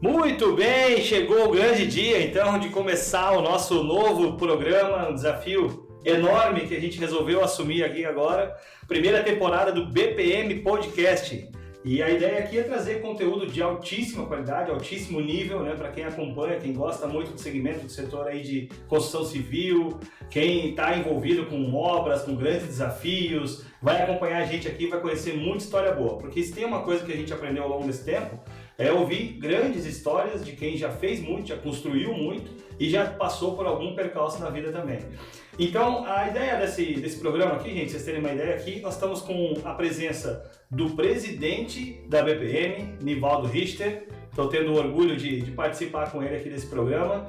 Muito bem, chegou o grande dia então de começar o nosso novo programa, um desafio enorme que a gente resolveu assumir aqui agora, primeira temporada do BPM Podcast. E a ideia aqui é trazer conteúdo de altíssima qualidade, altíssimo nível, né, para quem acompanha, quem gosta muito do segmento do setor aí de construção civil, quem está envolvido com obras, com grandes desafios, vai acompanhar a gente aqui, vai conhecer muita história boa, porque se tem uma coisa que a gente aprendeu ao longo desse tempo, é ouvir grandes histórias de quem já fez muito, já construiu muito e já passou por algum percalço na vida também. Então, a ideia desse programa aqui, gente, vocês terem uma ideia aqui, nós estamos com a presença do presidente da BPM, Nivaldo Richter. Estou tendo o orgulho de participar com ele aqui desse programa.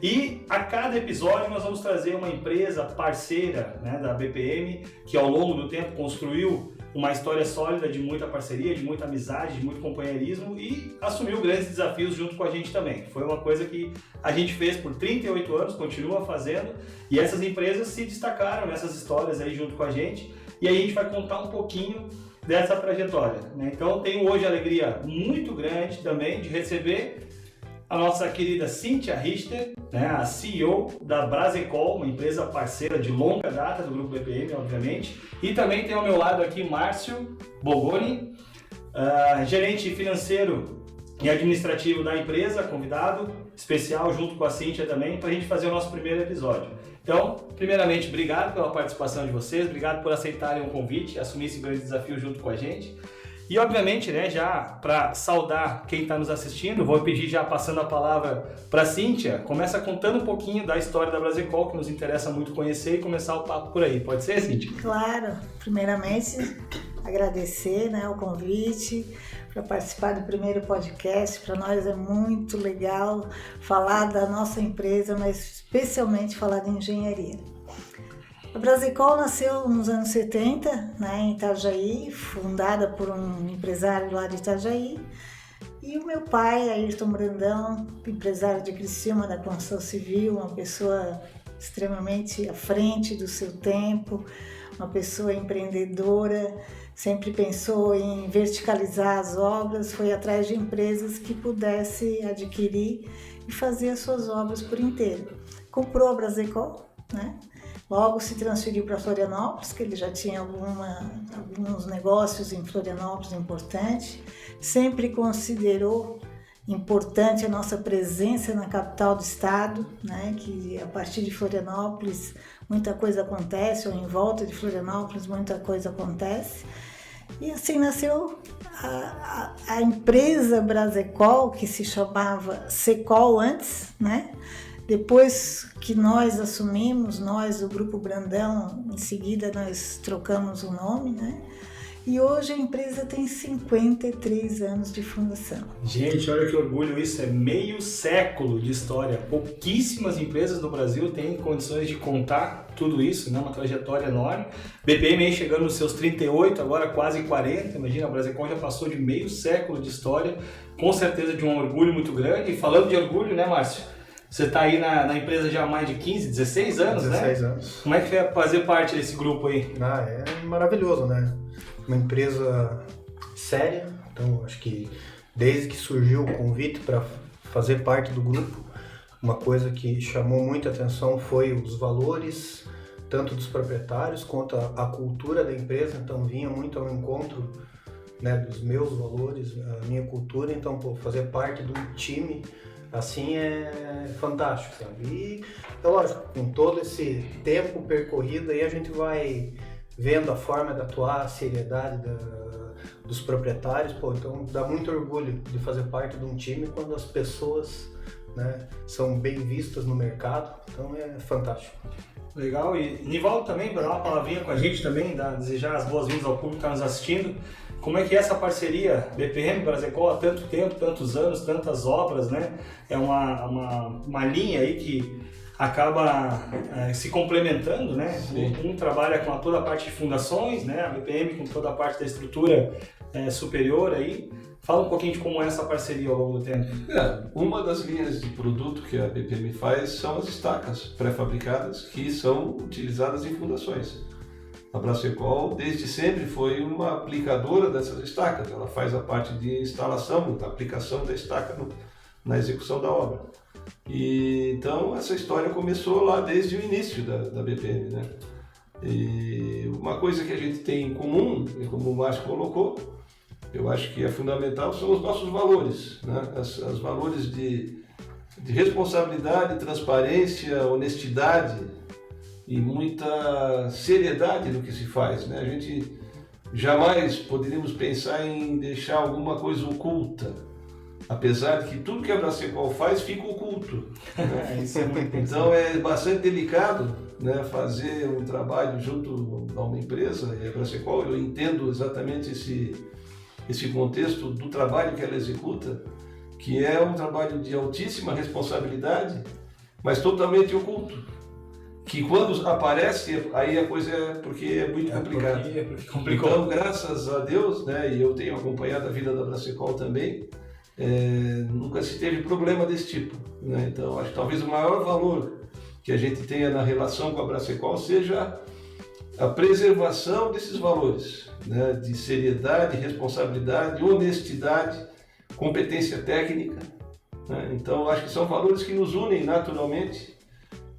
E a cada episódio nós vamos trazer uma empresa parceira, né, da BPM, que ao longo do tempo construiu uma história sólida de muita parceria, de muita amizade, de muito companheirismo e assumiu grandes desafios junto com a gente também. Foi uma coisa que a gente fez por 38 anos, continua fazendo, e essas empresas se destacaram nessas histórias aí junto com a gente, e aí a gente vai contar um pouquinho dessa trajetória, né? Então tenho hoje a alegria muito grande também de receber a nossa querida Cíntia Richter, né, a CEO da Brasecol, uma empresa parceira de longa data do Grupo BPM, obviamente. E também tem ao meu lado aqui Márcio Bogoni, gerente financeiro e administrativo da empresa, convidado especial junto com a Cíntia também, para a gente fazer o nosso primeiro episódio. Então, primeiramente, obrigado pela participação de vocês, obrigado por aceitarem o convite, assumir esse grande desafio junto com a gente. E obviamente, né, já para saudar quem está nos assistindo, vou pedir já passando a palavra para a Cíntia, começa contando um pouquinho da história da Brasecol, que nos interessa muito conhecer, e começar o papo por aí. Pode ser, Cíntia? Claro. Primeiramente, agradecer, né, o convite para participar do primeiro podcast. Para nós é muito legal falar da nossa empresa, mas especialmente falar de engenharia. A Brasecol nasceu nos anos 70, né, em Itajaí, fundada por um empresário lá de Itajaí. E o meu pai, Ayrton Brandão, empresário de Criciúma da construção civil, uma pessoa extremamente à frente do seu tempo, uma pessoa empreendedora, sempre pensou em verticalizar as obras, foi atrás de empresas que pudesse adquirir e fazer as suas obras por inteiro. Comprou a Brasecol, né? Logo se transferiu para Florianópolis, que ele já tinha alguns negócios em Florianópolis importantes. Sempre considerou importante a nossa presença na capital do estado, né? Que a partir de Florianópolis muita coisa acontece, ou em volta de Florianópolis muita coisa acontece. E assim nasceu a empresa Brasecol, que se chamava Secol antes, né? Depois que nós assumimos, nós, o Grupo Brandão, em seguida nós trocamos o nome, né? E hoje a empresa tem 53 anos de fundação. Gente, olha que orgulho isso, é meio século de história. Pouquíssimas empresas no Brasil têm condições de contar tudo isso, né? Uma trajetória enorme. BPM aí chegando nos seus 38, agora quase 40, imagina, a Brasecol já passou de meio século de história, com certeza de um orgulho muito grande. E falando de orgulho, né, Márcio? Você está aí na empresa já há mais de 15, 16 anos, 16 né? anos. Como é que é fazer parte desse grupo aí? É maravilhoso, né? Uma empresa séria, então acho que desde que surgiu o convite para fazer parte do grupo, uma coisa que chamou muita atenção foi os valores, tanto dos proprietários quanto a cultura da empresa, então vinha muito ao encontro, né, dos meus valores, a minha cultura, então fazer parte de um time assim é fantástico, sabe? E, lógico, com todo esse tempo percorrido aí a gente vai vendo a forma de atuar, a seriedade dos proprietários, então dá muito orgulho de fazer parte de um time quando as pessoas, né, são bem vistas no mercado, então é fantástico. Legal, e Nivaldo também, para dar uma palavrinha com a gente também, desejar as boas-vindas ao público que está nos assistindo. Como é que é essa parceria BPM Brasecol há tanto tempo, tantos anos, tantas obras, né? É uma linha aí que acaba se complementando, né? Um trabalha com toda a parte de fundações, né? A BPM com toda a parte da estrutura superior aí. Fala um pouquinho de como é essa parceria ao longo do tempo. Uma das linhas de produto que a BPM faz são as estacas pré-fabricadas que são utilizadas em fundações. A Brasecol desde sempre foi uma aplicadora dessas estacas, ela faz a parte de instalação, da aplicação da estaca na execução da obra. E então essa história começou lá desde o início da BPM, né? E uma coisa que a gente tem em comum, como o Márcio colocou, eu acho que é fundamental, são os nossos valores, né? Os valores de responsabilidade, transparência, honestidade e muita seriedade no que se faz, né? A gente jamais poderíamos pensar em deixar alguma coisa oculta, apesar de que tudo que a Bracecol faz fica oculto, né? Isso é muito Então é bastante delicado, né, fazer um trabalho junto a uma empresa, e a Bracecol, eu entendo exatamente esse contexto do trabalho que ela executa, que é um trabalho de altíssima responsabilidade, mas totalmente oculto. Que quando aparece, aí a coisa é porque é muito complicado. Porque complicou. Então, graças a Deus, né, e eu tenho acompanhado a vida da Bracecol também, nunca se teve problema desse tipo, né? Então, acho que talvez o maior valor que a gente tenha na relação com a Bracecol seja a preservação desses valores, né, de seriedade, responsabilidade, honestidade, competência técnica, né? Então, acho que são valores que nos unem naturalmente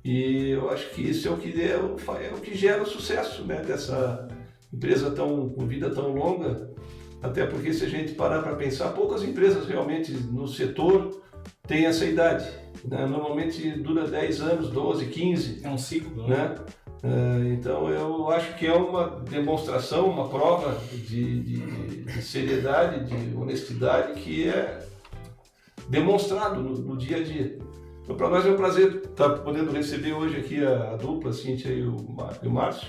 e eu acho que isso é o que gera o sucesso, né, dessa empresa com vida tão longa, até porque se a gente parar para pensar, poucas empresas realmente no setor têm essa idade, né? Normalmente dura 10 anos, 12, 15. É um ciclo, né? Então eu acho que é uma demonstração, uma prova de seriedade, de honestidade que é demonstrado no dia a dia. Então para nós é um prazer estar podendo receber hoje aqui a dupla, a Cíntia e o Márcio.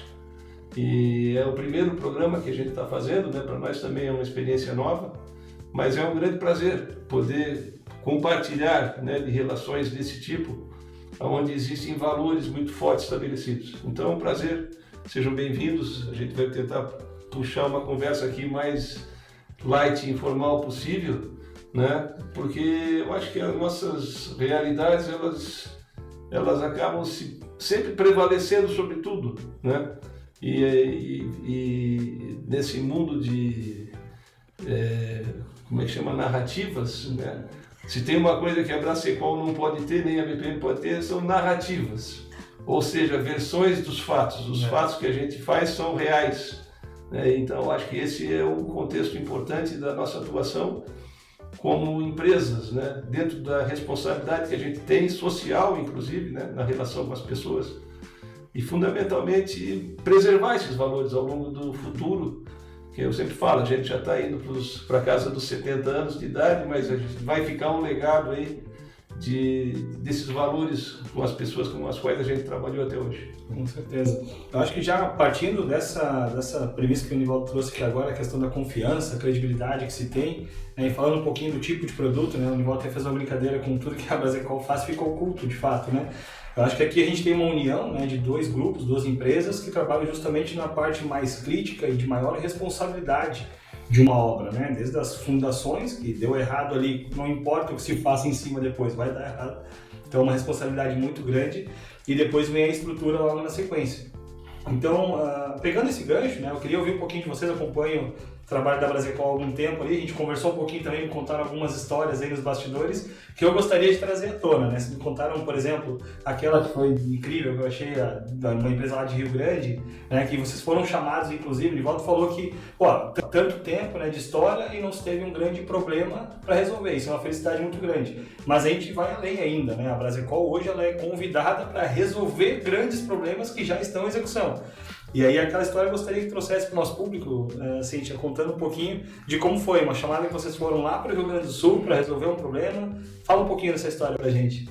E é o primeiro programa que a gente está fazendo, né? Para nós também é uma experiência nova, mas é um grande prazer poder compartilhar, né, de relações desse tipo, onde existem valores muito fortes estabelecidos. Então é um prazer, sejam bem-vindos, a gente vai tentar puxar uma conversa aqui mais light e informal possível, né? Porque eu acho que as nossas realidades, elas acabam sempre prevalecendo sobre tudo, né? E nesse mundo de, como é que chama, narrativas, né? Se tem uma coisa que a Bracecol não pode ter, nem a BPM pode ter, são narrativas. Ou seja, versões dos fatos. Os fatos que a gente faz são reais, né? Então, acho que esse é um contexto importante da nossa atuação como empresas, né? Dentro da responsabilidade que a gente tem, social inclusive, né? Na relação com as pessoas. E, fundamentalmente, preservar esses valores ao longo do futuro, que eu sempre falo, a gente já está indo para casa dos 70 anos de idade, mas a gente vai ficar um legado aí desses valores com as pessoas com as quais a gente trabalhou até hoje. Com certeza. Eu acho que já partindo dessa premissa que o Nivaldo trouxe aqui agora, a questão da confiança, a credibilidade que se tem, né, e falando um pouquinho do tipo de produto, né, o Nivaldo até fez uma brincadeira com tudo que a Bracecol faz, ficou oculto de fato, né? Eu acho que aqui a gente tem uma união, né, de dois grupos, duas empresas que trabalham justamente na parte mais crítica e de maior responsabilidade de uma obra, né? Desde as fundações, que deu errado ali, não importa o que se faça em cima depois, vai dar errado. Então é uma responsabilidade muito grande e depois vem a estrutura logo na sequência. Então, pegando esse gancho, né, eu queria ouvir um pouquinho de vocês, acompanho o trabalho da Bracecol há algum tempo ali, a gente conversou um pouquinho também, me contaram algumas histórias aí nos bastidores que eu gostaria de trazer à tona, né? Vocês me contaram, por exemplo, aquela que foi incrível, que eu achei, uma empresa lá de Rio Grande, né, que vocês foram chamados, inclusive, o Nivaldo falou que, tanto tempo, né, de história e não se teve um grande problema para resolver, isso é uma felicidade muito grande. Mas a gente vai além ainda, né? A Bracecol hoje ela é convidada para resolver grandes problemas que já estão em execução. E aí aquela história eu gostaria que trouxesse para o nosso público, Cíntia, contando um pouquinho de como foi uma chamada que vocês foram lá para o Rio Grande do Sul para resolver um problema. Fala um pouquinho dessa história para a gente.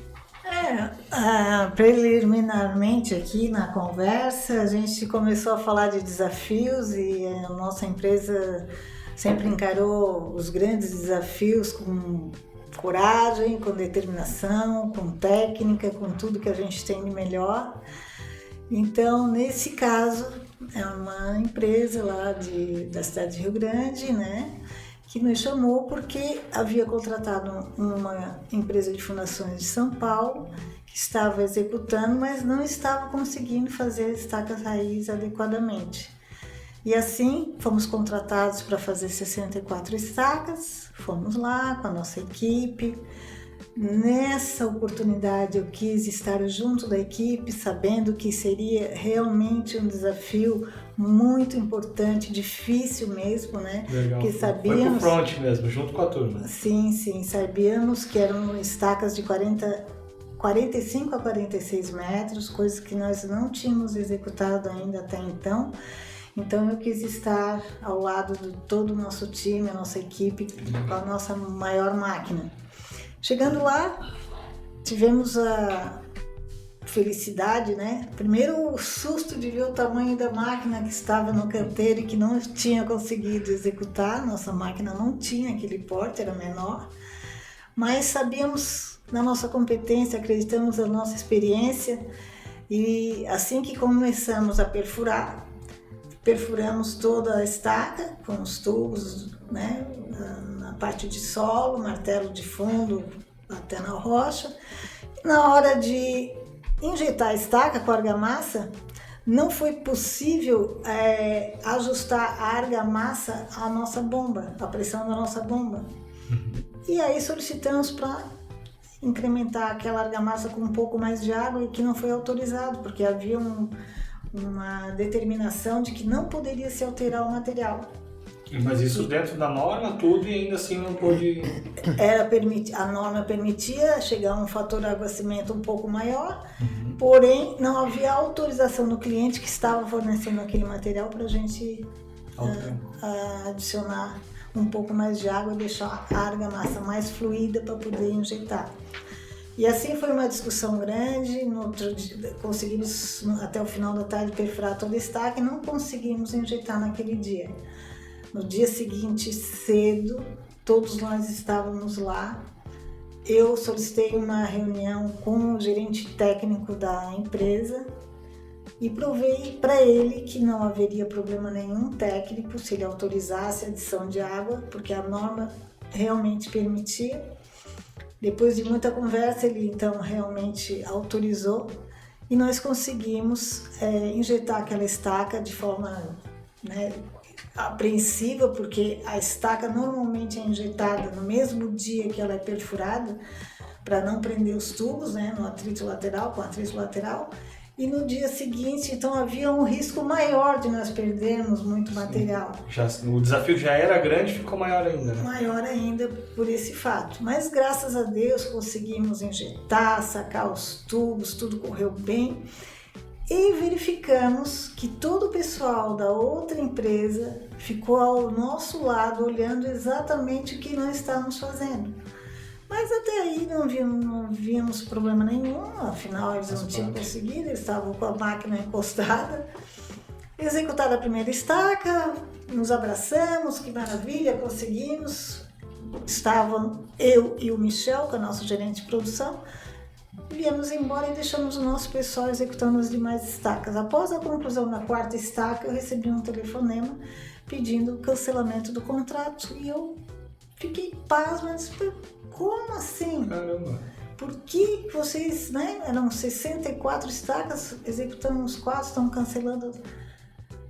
Preliminarmente aqui na conversa, a gente começou a falar de desafios e a nossa empresa sempre encarou os grandes desafios com coragem, com determinação, com técnica, com tudo que a gente tem de melhor. Então, nesse caso, é uma empresa lá da cidade de Rio Grande, né, que nos chamou porque havia contratado uma empresa de fundações de São Paulo que estava executando, mas não estava conseguindo fazer estacas raiz adequadamente. E assim, fomos contratados para fazer 64 estacas, fomos lá com a nossa equipe, Nessa oportunidade eu quis estar junto da equipe, sabendo que seria realmente um desafio muito importante, difícil mesmo, né? Legal. Que sabíamos... Foi pro front mesmo, junto com a turma. Sim, sabíamos que eram estacas de 45 a 46 metros, coisas que nós não tínhamos executado ainda até então. Então eu quis estar ao lado de todo o nosso time, a nossa equipe, com a nossa maior máquina. Chegando lá, tivemos a felicidade, né? Primeiro o susto de ver o tamanho da máquina que estava no canteiro e que não tinha conseguido executar. Nossa máquina não tinha aquele porte, era menor. Mas sabíamos na nossa competência, acreditamos na nossa experiência. E assim que começamos a perfurar, perfuramos toda a estaca com os tubos, né? Na parte de solo, martelo de fundo até na rocha. Na hora de injetar a estaca com a argamassa, não foi possível ajustar a argamassa à nossa bomba, à pressão da nossa bomba. E aí solicitamos para incrementar aquela argamassa com um pouco mais de água, e que não foi autorizado, porque havia uma determinação de que não poderia se alterar o material. Mas isso dentro da norma, tudo, e ainda assim não pôde... A norma permitia chegar a um fator de aguacimento um pouco maior, porém não havia autorização do cliente que estava fornecendo aquele material para a gente adicionar um pouco mais de água e deixar a argamassa mais fluida para poder injetar. E assim foi uma discussão grande. No outro dia, conseguimos até o final da tarde perfurar toda a estaca e não conseguimos injetar naquele dia. No dia seguinte, cedo, todos nós estávamos lá. Eu solicitei uma reunião com o gerente técnico da empresa e provei para ele que não haveria problema nenhum técnico se ele autorizasse a adição de água, porque a norma realmente permitia. Depois de muita conversa, ele então realmente autorizou e nós conseguimos injetar aquela estaca de forma, né, apreensiva, porque a estaca normalmente é injetada no mesmo dia que ela é perfurada, para não prender os tubos, né, no atrito lateral, com atrito lateral. E no dia seguinte, então, havia um risco maior de nós perdermos muito material. O desafio já era grande, ficou maior ainda, né? Maior ainda por esse fato. Mas, graças a Deus, conseguimos injetar, sacar os tubos, tudo correu bem. E verificamos que todo o pessoal da outra empresa ficou ao nosso lado, olhando exatamente o que nós estávamos fazendo. Mas até aí não víamos problema nenhum, afinal eles não tinham conseguido, eles estavam com a máquina encostada. Executaram a primeira estaca, nos abraçamos, que maravilha, conseguimos. Estavam eu e o Michel, que é o nosso gerente de produção, viemos embora e deixamos o nosso pessoal executando as demais estacas. Após a conclusão da quarta estaca, eu recebi um telefonema pedindo o cancelamento do contrato e eu fiquei pasma, mas como assim? Caramba! Por que vocês, né, eram 64 estacas, executamos 4, estão cancelando?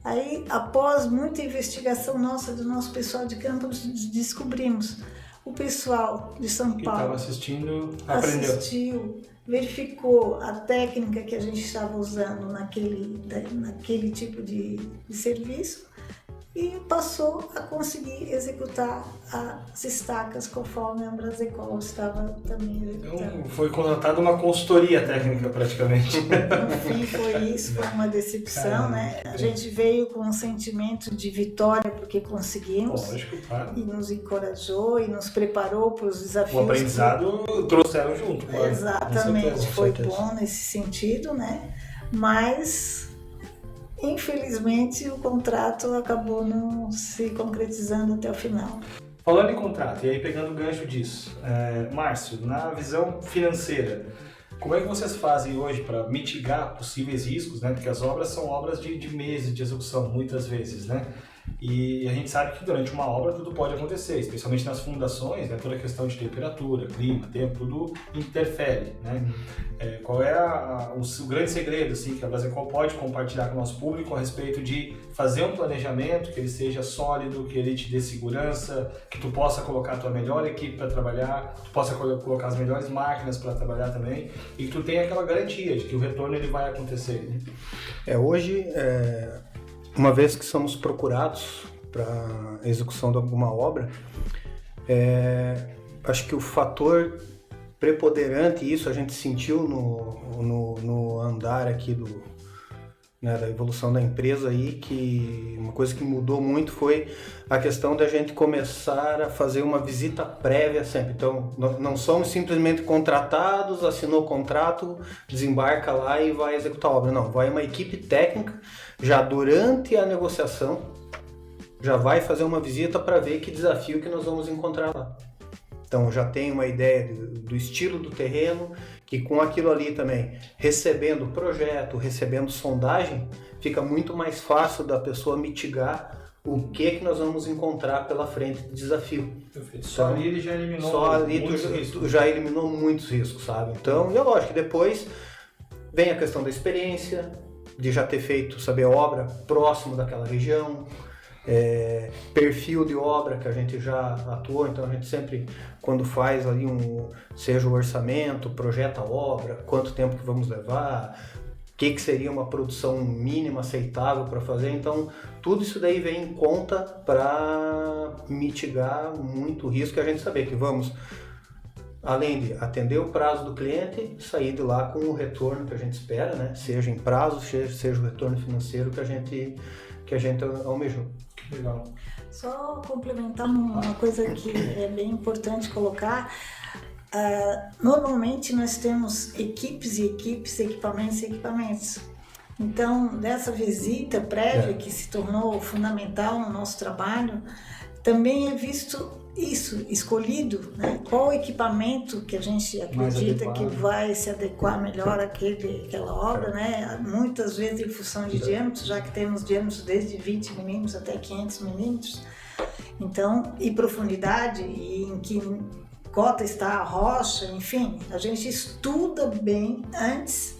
Aí, após muita investigação nossa, do nosso pessoal de campo, descobrimos. O pessoal de São Que Paulo estava assistindo, aprendeu. assistiu, verificou a técnica que a gente estava usando naquele tipo de serviço e passou a conseguir executar as estacas conforme a Brasecol estava também executando. Então foi contratada uma consultoria técnica praticamente. No fim foi isso, foi uma decepção, né? A gente veio com um sentimento de vitória porque conseguimos. Lógico, claro. E nos encorajou e nos preparou para os desafios. O aprendizado trouxeram junto, claro. Exatamente, Com foi certeza. bom nesse sentido, né? Mas infelizmente o contrato acabou não se concretizando até o final. Falando em contrato, e aí pegando o gancho disso, Márcio, na visão financeira, como é que vocês fazem hoje para mitigar possíveis riscos, né? Porque as obras são obras de meses de execução, muitas vezes, né? E a gente sabe que durante uma obra tudo pode acontecer, especialmente nas fundações, né? Toda a questão de temperatura, clima, tempo, tudo interfere, né? Qual é o grande segredo assim, que a Brasecol pode compartilhar com o nosso público a respeito de fazer um planejamento que ele seja sólido, que ele te dê segurança, que tu possa colocar a tua melhor equipe para trabalhar, tu possa colocar as melhores máquinas para trabalhar também e que tu tenha aquela garantia de que o retorno ele vai acontecer, né? Hoje, uma vez que somos procurados para execução de alguma obra, acho que o fator preponderante, isso a gente sentiu no andar aqui da evolução da empresa aí, que uma coisa que mudou muito foi a questão da gente começar a fazer uma visita prévia sempre. Então, não somos simplesmente contratados, assinou o contrato, desembarca lá e vai executar a obra. Não, vai uma equipe técnica, já durante a negociação, já vai fazer uma visita para ver que desafio que nós vamos encontrar lá. Então já tem uma ideia do estilo do terreno, que com aquilo ali também, recebendo projeto, recebendo sondagem, fica muito mais fácil da pessoa mitigar o que nós vamos encontrar pela frente de desafio. Perfeito. Só ali ele já eliminou tu já eliminou muitos riscos, sabe? Então, e é lógico que depois vem a questão da experiência, de já ter feito, saber, obra próximo daquela região, perfil de obra que a gente já atuou, então a gente sempre, quando faz ali seja o orçamento, projeta a obra, quanto tempo que vamos levar, o que seria uma produção mínima aceitável para fazer, então tudo isso daí vem em conta para mitigar muito o risco e a gente saber que vamos, além de atender o prazo do cliente, sair de lá com o retorno que a gente espera, né? Seja em prazo, seja o retorno financeiro que a gente almejou. Legal. Só complementar uma coisa que é bem importante colocar. Normalmente nós temos equipes e equipes, equipamentos e equipamentos. Então, dessa visita prévia que se tornou fundamental no nosso trabalho, também é visto isso, escolhido, né? Qual equipamento que a gente acredita que vai se adequar melhor àquela obra, né? Muitas vezes em função de diâmetro, já que temos diâmetros desde 20 milímetros até 500 milímetros. Então, e profundidade, e em que cota está a rocha, enfim, a gente estuda bem antes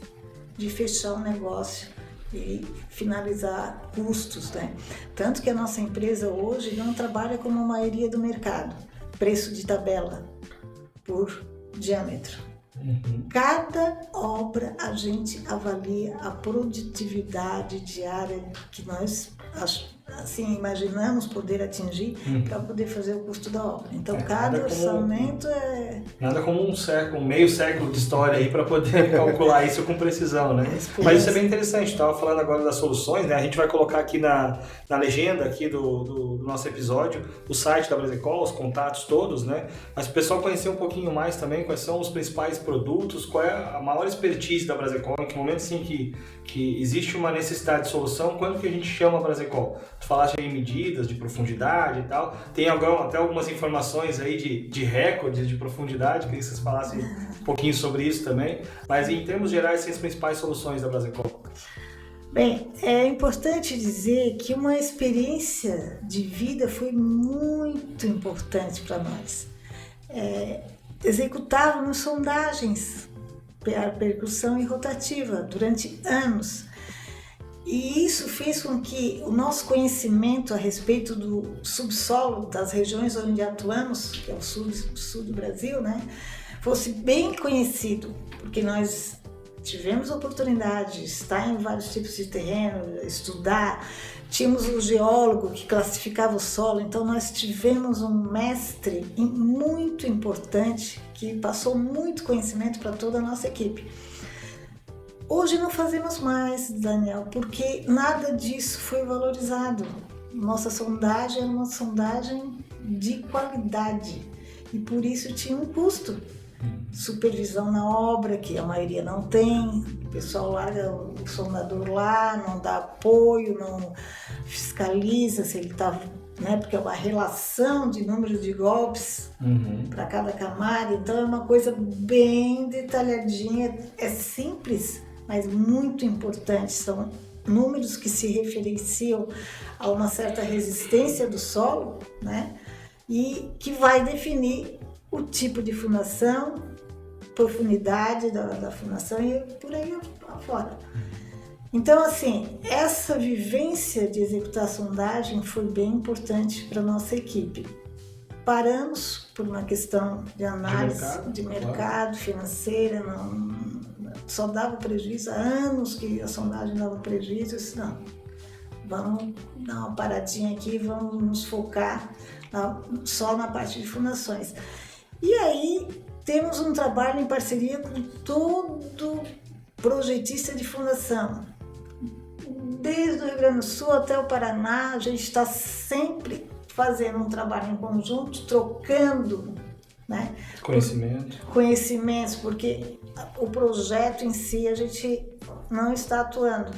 de fechar o negócio e finalizar custos, né? Tanto que a nossa empresa hoje não trabalha como a maioria do mercado, preço de tabela por diâmetro. Cada obra a gente avalia a produtividade diária que nós assim imaginamos poder atingir para poder fazer o custo da obra. Então cada orçamento nada como um meio século de história aí para poder calcular isso com precisão, né? Mas isso é bem interessante. Estava falando agora das soluções, né? A gente vai colocar aqui na legenda aqui do nosso episódio o site da Brasecol, os contatos todos, né? Mas o pessoal conhecer um pouquinho mais também quais são os principais produtos, qual é a maior expertise da Brasecol, em que momento assim que existe uma necessidade de solução, quando que a gente chama a Brasecol? Tu falaste aí em medidas de profundidade e tal, tem até algumas informações aí de recordes de profundidade, queria que vocês falassem um pouquinho sobre isso também, mas em termos gerais, são as principais soluções da Brasecol. Bem, é importante dizer que uma experiência de vida foi muito importante para nós. Executávamos sondagens, percussão e rotativa durante anos. E isso fez com que o nosso conhecimento a respeito do subsolo das regiões onde atuamos, que é o sul do Brasil, né, fosse bem conhecido, porque nós tivemos a oportunidade de estar em vários tipos de terreno, estudar, tínhamos um geólogo que classificava o solo, então nós tivemos um mestre muito importante que passou muito conhecimento para toda a nossa equipe. Hoje não fazemos mais, Daniel, porque nada disso foi valorizado. Nossa sondagem era uma sondagem de qualidade e por isso tinha um custo. Supervisão na obra, que a maioria não tem, o pessoal larga o sondador lá, não dá apoio, não fiscaliza se ele está, né, porque é uma relação de número de golpes para cada camada, então é uma coisa bem detalhadinha, é simples, mas muito importante, são números que se referenciam a uma certa resistência do solo, né? E que vai definir o tipo de fundação, profundidade da fundação e por aí afora. Então, assim, essa vivência de executar a sondagem foi bem importante para a nossa equipe. Paramos por uma questão de análise de mercado financeira, só dava prejuízo, há anos que a sondagem dava prejuízo. Eu disse, não, vamos dar uma paradinha aqui, vamos nos focar só na parte de fundações. E aí temos um trabalho em parceria com todo projetista de fundação. Desde o Rio Grande do Sul até o Paraná, a gente está sempre fazendo um trabalho em conjunto, trocando, né, conhecimentos, porque o projeto em si a gente não está atuando.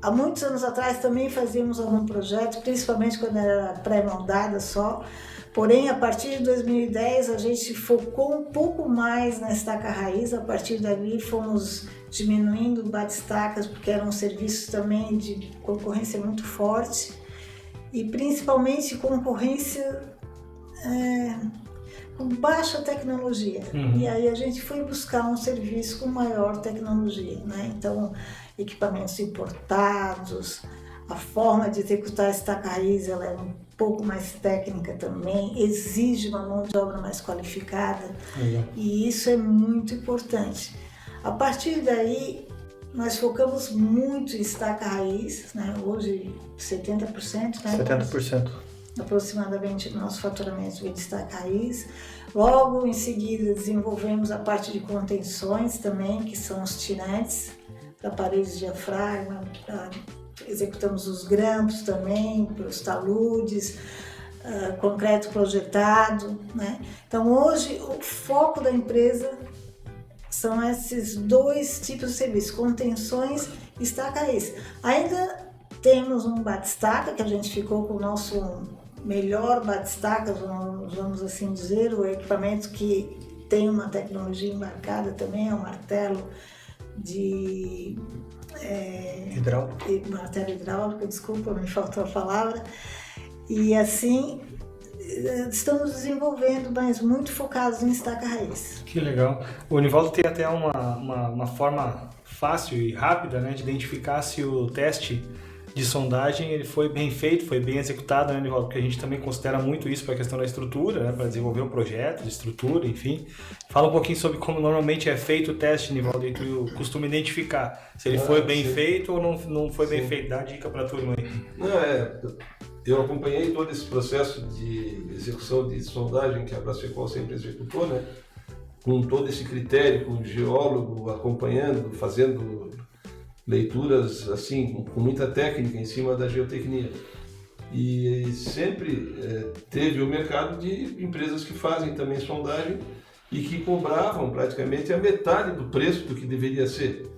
Há muitos anos atrás também fazíamos algum projeto, principalmente quando era pré-moldada só, porém a partir de 2010 a gente focou um pouco mais na estaca raiz, a partir dali fomos diminuindo bate-estacas, porque era um serviço também de concorrência muito forte, e principalmente concorrência com baixa tecnologia. E aí a gente foi buscar um serviço com maior tecnologia, né? Então, equipamentos importados, a forma de executar a estaca raiz ela é um pouco mais técnica também, exige uma mão de obra mais qualificada, e isso é muito importante. A partir daí, nós focamos muito em estaca raiz, né? Hoje 70%, né? 70%. Aproximadamente do nosso faturamento vem de estaca raiz. Logo em seguida desenvolvemos a parte de contenções também, que são os tirantes para paredes de diafragma, executamos os grampos também, para os taludes, concreto projetado, né? Então hoje o foco da empresa são esses dois tipos de serviço, contenções e estaca raiz. Ainda temos um batistaca, que a gente ficou com o nosso melhor batistaca, vamos assim dizer, o equipamento que tem uma tecnologia embarcada também, é um martelo de... martelo hidráulico, desculpa, me faltou a palavra. E assim, estamos desenvolvendo, mas muito focados em estaca raiz. Que legal. O Nivaldo tem até uma forma fácil e rápida, né, de identificar se o teste de sondagem ele foi bem feito, foi bem executado, né, Nivaldo? Porque a gente também considera muito isso para a questão da estrutura, né, para desenvolver um projeto de estrutura, enfim. Fala um pouquinho sobre como normalmente é feito o teste, Nivaldo, e tu costuma identificar se ele foi bem feito ou não foi bem feito. Dá dica para a turma aí. Eu acompanhei todo esse processo de execução de sondagem que a Brasfecol sempre executou, né? Com todo esse critério, com o geólogo acompanhando, fazendo leituras assim, com muita técnica em cima da geotecnia. E sempre teve o mercado de empresas que fazem também sondagem e que cobravam praticamente a metade do preço do que deveria ser,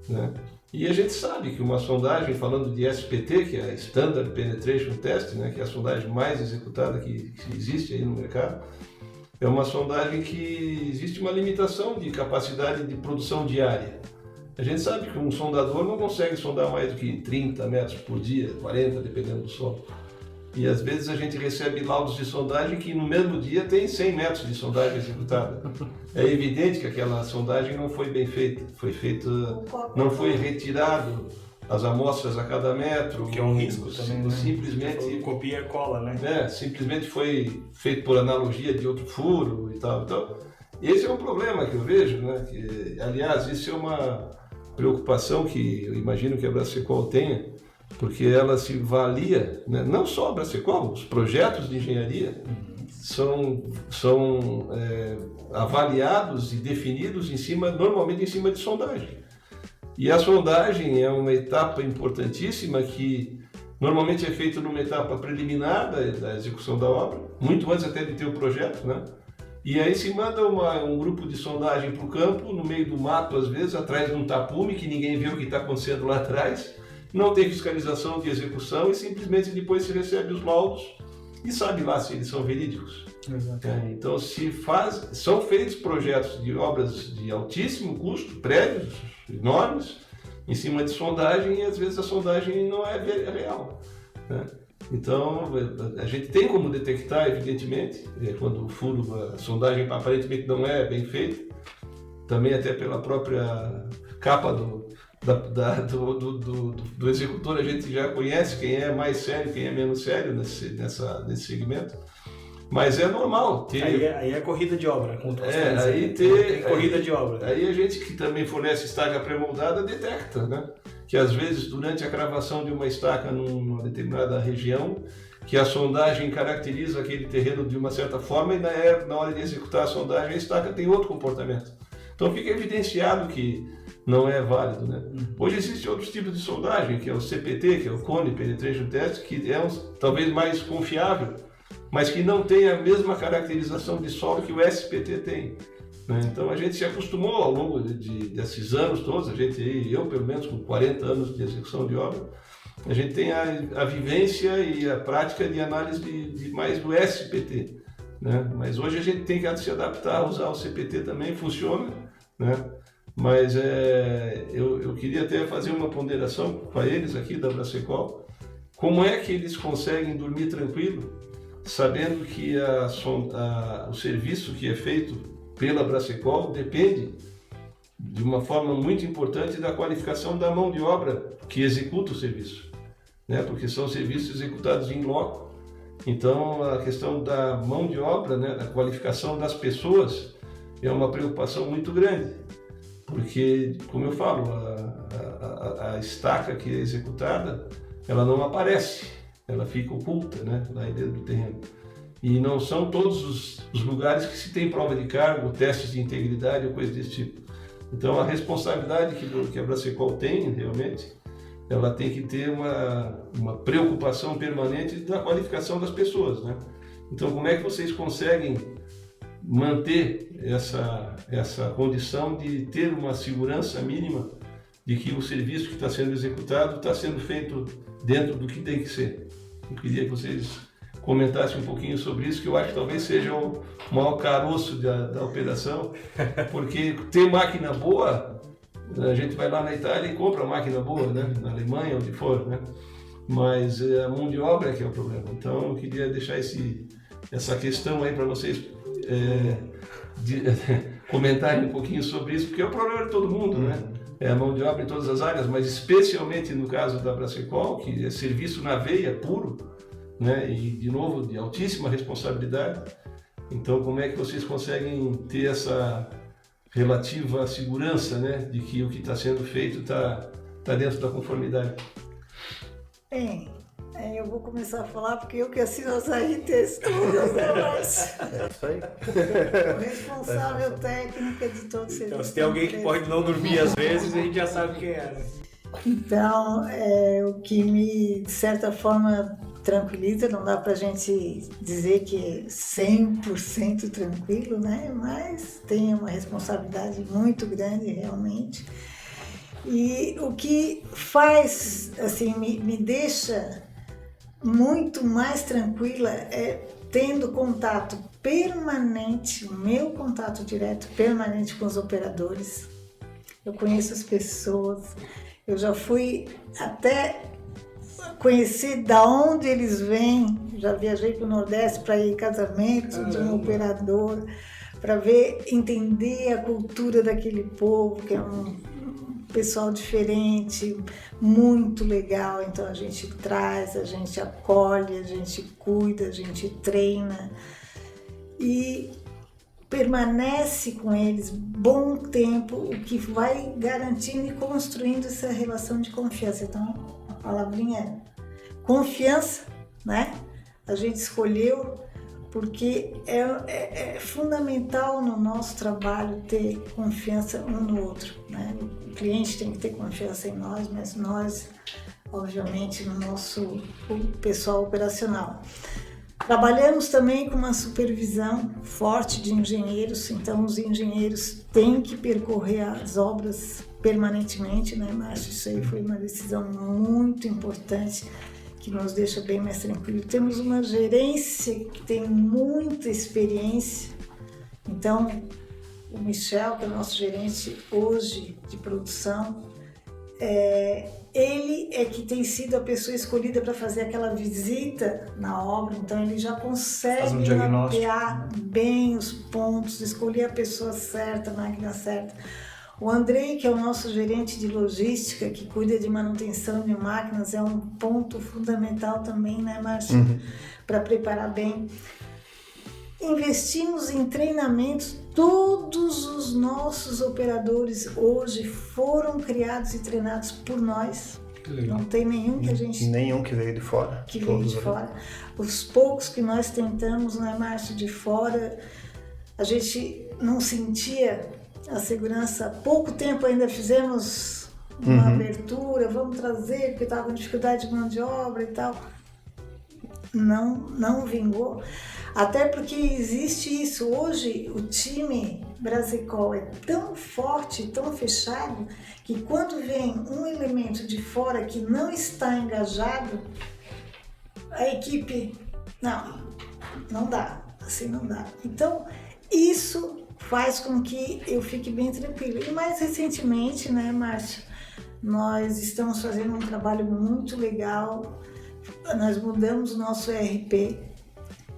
né? E a gente sabe que uma sondagem, falando de SPT, que é a Standard Penetration Test, né, que é a sondagem mais executada que existe aí no mercado, é uma sondagem que existe uma limitação de capacidade de produção diária. A gente sabe que um sondador não consegue sondar mais do que 30 metros por dia, 40, dependendo do solo. E às vezes a gente recebe laudos de sondagem que no mesmo dia tem 100 metros de sondagem executada. É evidente que aquela sondagem não foi bem feita, não foi retirado as amostras a cada metro. Que é um risco também, né? Simplesmente copia e cola, né? Simplesmente foi feito por analogia de outro furo e tal. Então, esse é um problema que eu vejo, né? Que, aliás, isso é uma preocupação que eu imagino que a Brasfecol tenha, porque ela se valia, né? Não só a Brasfecol, os projetos de engenharia são avaliados e definidos normalmente em cima de sondagem. E a sondagem é uma etapa importantíssima que normalmente é feita numa etapa preliminar da execução da obra, muito antes até de ter o projeto, né? E aí se manda um grupo de sondagem para o campo, no meio do mato às vezes, atrás de um tapume que ninguém vê o que está acontecendo lá atrás, não tem fiscalização de execução e simplesmente depois se recebe os laudos e sabe lá se eles são verídicos. Então são feitos projetos de obras de altíssimo custo, prédios enormes, em cima de sondagem e às vezes a sondagem não é real, né? Então, a gente tem como detectar, evidentemente, quando o furo, a sondagem aparentemente não é bem feita, também até pela própria capa do executor, a gente já conhece quem é mais sério, quem é menos sério nesse segmento. Mas é normal ter... Aí é corrida de obra. Tem corrida de obra. Aí a gente que também fornece estaca pré-moldada detecta, né? Que às vezes durante a cravação de uma estaca numa determinada região, que a sondagem caracteriza aquele terreno de uma certa forma e na hora de executar a sondagem a estaca tem outro comportamento. Então fica evidenciado que não é válido, né? Hoje existem outros tipos de sondagem, que é o CPT, que é o Cone Penetration Test, que é talvez mais confiável, mas que não tem a mesma caracterização de solo que o SPT tem, né? Então a gente se acostumou ao longo desses anos todos, eu pelo menos com 40 anos de execução de obra, a gente tem a vivência e a prática de análise de mais do SPT, né? Mas hoje a gente tem que se adaptar a usar o CPT também, funciona, né? Mas eu queria até fazer uma ponderação com eles aqui da Bracecol, como é que eles conseguem dormir tranquilo, sabendo que o serviço que é feito pela Bracecol depende de uma forma muito importante da qualificação da mão de obra que executa o serviço, né? Porque são serviços executados em loco, então a questão da mão de obra, né, da qualificação das pessoas é uma preocupação muito grande, porque, como eu falo, a estaca que é executada, ela não aparece, ela fica oculta, né, lá dentro do terreno. E não são todos os lugares que se tem prova de cargo, testes de integridade ou coisa desse tipo. Então a responsabilidade que a Bracecol tem, realmente, ela tem que ter uma preocupação permanente da qualificação das pessoas, né? Então como é que vocês conseguem manter essa condição de ter uma segurança mínima de que o serviço que está sendo executado está sendo feito dentro do que tem que ser? Eu queria que vocês comentassem um pouquinho sobre isso, que eu acho que talvez seja o maior caroço da operação, porque ter máquina boa, a gente vai lá na Itália e compra máquina boa, né? Na Alemanha, onde for, né? Mas a mão de obra é que é o problema. Então eu queria deixar essa questão aí para vocês comentarem um pouquinho sobre isso, porque é o problema de todo mundo, né? É a mão de obra em todas as áreas, mas especialmente no caso da Bracecol, que é serviço na veia puro, né? E de novo de altíssima responsabilidade. Então como é que vocês conseguem ter essa relativa segurança, né, de que o que está sendo feito está dentro da conformidade? Bem, eu vou começar a falar porque eu que assino as RTs todas, né, Márcio? É isso aí. O responsável técnica de todo o serviço. Então, se tem alguém que pode não dormir às vezes, a gente já sabe quem é, né? Então, o que me, de certa forma, tranquiliza, não dá pra gente dizer que é 100% tranquilo, né? Mas tem uma responsabilidade muito grande, realmente. E o que faz, assim, me deixa muito mais tranquila é tendo contato permanente, o meu contato direto permanente com os operadores. Eu conheço as pessoas, eu já fui até conhecer da onde eles vêm, já viajei para o Nordeste para ir em casamento de um operador, para entender a cultura daquele povo, que é um pessoal diferente, muito legal. Então a gente traz, a gente acolhe, a gente cuida, a gente treina e permanece com eles bom tempo, o que vai garantindo e construindo essa relação de confiança. Então a palavrinha é confiança, né? A gente escolheu porque é fundamental no nosso trabalho ter confiança um no outro, né? O cliente tem que ter confiança em nós, mas nós, obviamente, no nosso pessoal operacional. Trabalhamos também com uma supervisão forte de engenheiros, então os engenheiros têm que percorrer as obras permanentemente, né, Márcio? Isso aí foi uma decisão muito importante, que nos deixa bem mais tranquilos. Temos uma gerência que tem muita experiência, então o Michel, que é o nosso gerente hoje de produção, ele é que tem sido a pessoa escolhida para fazer aquela visita na obra, então ele já consegue mapear bem os pontos, escolher a pessoa certa, a máquina certa. O Andrei, que é o nosso gerente de logística, que cuida de manutenção de máquinas, é um ponto fundamental também, né, Márcio? Para preparar bem. Investimos em treinamentos, todos os nossos operadores hoje foram criados e treinados por nós. Não tem nenhum que a gente... Nenhum que veio de fora. Que veio de fora. Os poucos que nós tentamos, né, Márcio, de fora, a gente não sentia a segurança. Há pouco tempo ainda fizemos uma abertura, vamos trazer, porque estava com dificuldade de mão de obra e tal. Não vingou. Até porque existe isso. Hoje o time Brasecol é tão forte, tão fechado, que quando vem um elemento de fora que não está engajado, a equipe, não dá, assim não dá. Então, isso faz com que eu fique bem tranquila. E mais recentemente, né, Márcio, nós estamos fazendo um trabalho muito legal, nós mudamos o nosso ERP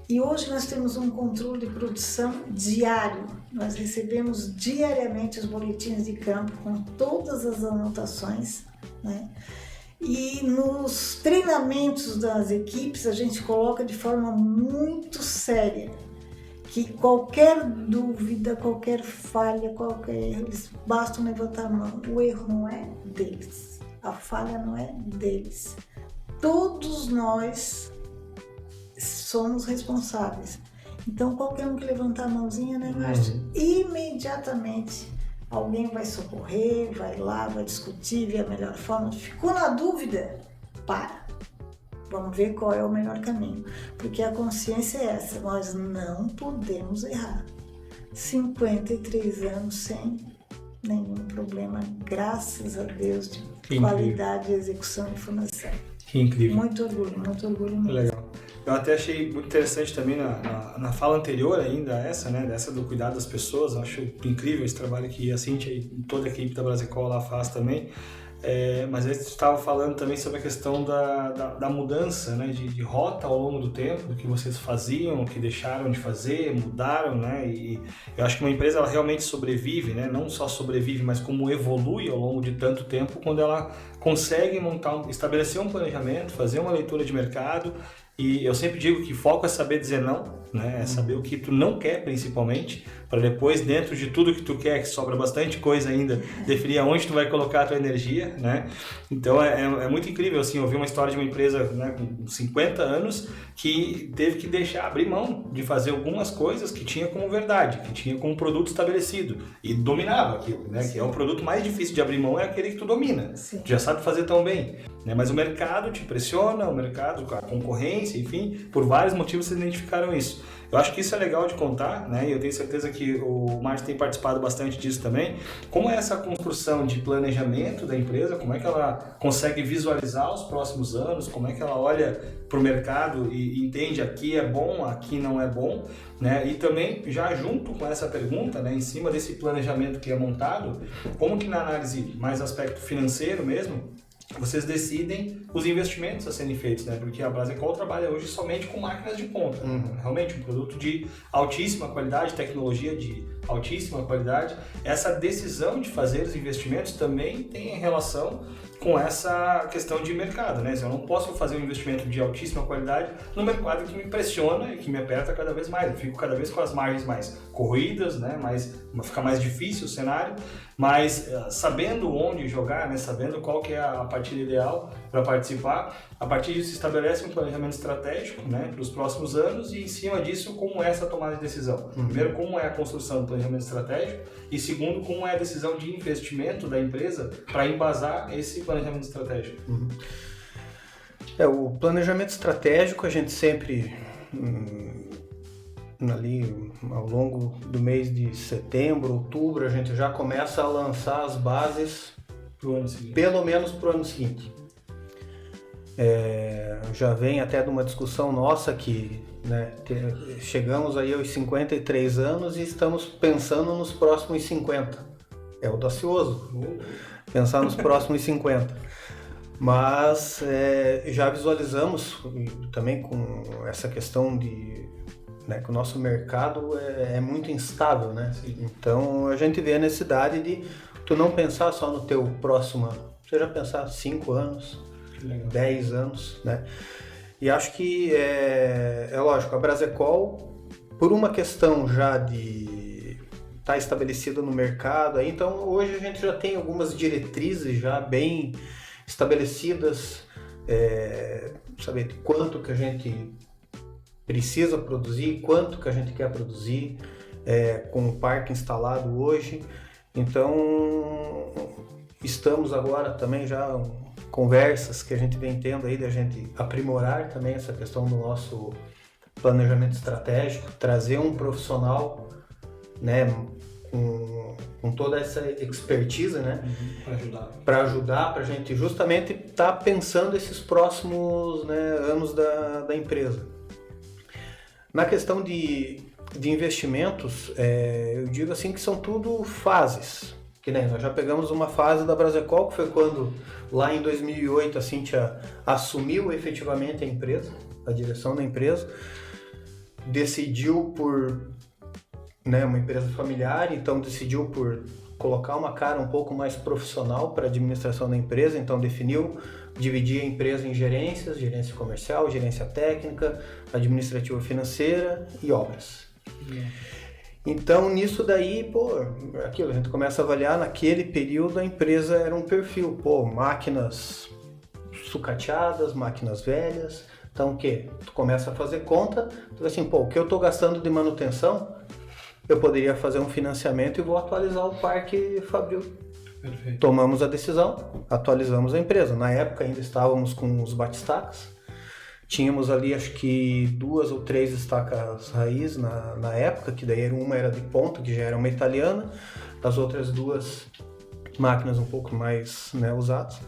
e hoje nós temos um controle de produção diário. Nós recebemos diariamente os boletins de campo com todas as anotações, né? E nos treinamentos das equipes a gente coloca de forma muito séria que qualquer dúvida, qualquer falha, qualquer erro, eles bastam levantar a mão. O erro não é deles, a falha não é deles. Todos nós somos responsáveis. Então, qualquer um que levantar a mãozinha, né, Márcio? Imediatamente alguém vai socorrer, vai lá, vai discutir, ver a melhor forma. Ficou na dúvida? Para. Vamos ver qual é o melhor caminho. Porque a consciência é essa, nós não podemos errar. 53 anos sem nenhum problema, graças a Deus, de qualidade, execução e formação. Que incrível. Muito orgulho mesmo. Legal. Eu até achei muito interessante também na fala anterior ainda, dessa do cuidado das pessoas. Eu acho incrível esse trabalho que a Cíntia e toda a equipe da Brasecol lá faz também. Mas a gente estava falando também sobre a questão da mudança, né, de rota ao longo do tempo, do que vocês faziam, o que deixaram de fazer, mudaram, né, e eu acho que uma empresa ela realmente sobrevive, né, não só sobrevive, mas como evolui ao longo de tanto tempo quando ela consegue estabelecer um planejamento, fazer uma leitura de mercado. E eu sempre digo que foco é saber dizer não, né? É saber o que tu não quer principalmente, para depois, dentro de tudo que tu quer, que sobra bastante coisa ainda, definir aonde tu vai colocar a tua energia, né? Então é muito incrível, assim, ouvir uma história de uma empresa, né, com 50 anos que teve que abrir mão de fazer algumas coisas que tinha como verdade, que tinha como produto estabelecido e dominava aquilo, né? Que é o produto mais difícil de abrir mão, é aquele que tu domina, tu já sabe fazer tão bem, né? Mas o mercado te pressiona, a concorrência, enfim, por vários motivos vocês identificaram isso. Eu acho que isso é legal de contar, né? E eu tenho certeza que o Márcio tem participado bastante disso também. Como é essa construção de planejamento da empresa, como é que ela consegue visualizar os próximos anos, como é que ela olha para o mercado e entende aqui é bom, aqui não é bom, né? E também, já junto com essa pergunta, né, em cima desse planejamento que é montado, como que na análise mais aspecto financeiro mesmo, vocês decidem os investimentos a serem feitos, né? Porque a Brasecol trabalha hoje somente com máquinas de ponta, realmente um produto de altíssima qualidade, tecnologia de altíssima qualidade. Essa decisão de fazer os investimentos também tem relação com essa questão de mercado, né? Eu não posso fazer um investimento de altíssima qualidade no mercado que me pressiona e que me aperta cada vez mais. Eu fico cada vez com as margens mais corroídas, né? Fica mais difícil o cenário, mas sabendo onde jogar, né? Sabendo qual que é a partida ideal para participar, a partir disso se estabelece um planejamento estratégico, né, para os próximos anos e em cima disso como é essa tomada de decisão. Primeiro, como é a construção do planejamento estratégico e segundo, como é a decisão de investimento da empresa para embasar esse planejamento estratégico. O planejamento estratégico a gente sempre ali ao longo do mês de setembro, outubro, a gente já começa a lançar as bases pro ano seguinte. Pelo menos para o ano seguinte. Já vem até de uma discussão nossa que, né, chegamos aí aos 53 anos e estamos pensando nos próximos 50. É audacioso. pensar nos próximos 50. Mas já visualizamos também com essa questão de, né, que o nosso mercado é muito instável, né? Então a gente vê a necessidade de tu não pensar só no teu próximo ano, você já pensar 5 anos, 10 anos, né? E acho que é lógico, a Brasecol, por uma questão já de estar estabelecida no mercado, aí, então hoje a gente já tem algumas diretrizes já bem estabelecidas, saber quanto que a gente precisa produzir, quanto que a gente quer produzir, com o parque instalado hoje. Então, estamos agora também já conversas que a gente vem tendo aí, da gente aprimorar também essa questão do nosso planejamento estratégico, trazer um profissional, né, com toda essa expertise, né, para ajudar, para a gente justamente estar pensando esses próximos, né, anos da empresa. Na questão de investimentos, eu digo assim que são tudo fases. Que nem nós já pegamos uma fase da Brasecol, que foi quando, lá em 2008, a Cíntia assumiu efetivamente a empresa, a direção da empresa, decidiu por, né, uma empresa familiar, então decidiu por colocar uma cara um pouco mais profissional para a administração da empresa, então definiu dividir a empresa em gerências, gerência comercial, gerência técnica, administrativa financeira e obras. Então, nisso daí, aquilo, a gente começa a avaliar, naquele período a empresa era um perfil, máquinas sucateadas, máquinas velhas, então o quê? Tu começa a fazer conta, tu vai assim, o que eu estou gastando de manutenção, eu poderia fazer um financiamento e vou atualizar o parque fabril. Perfeito. Tomamos a decisão, atualizamos a empresa. Na época ainda estávamos com os batistacas, tínhamos ali acho que 2 ou 3 estacas raiz na época, que daí uma era de ponta, que já era uma italiana, as outras 2 máquinas um pouco mais, né, usadas.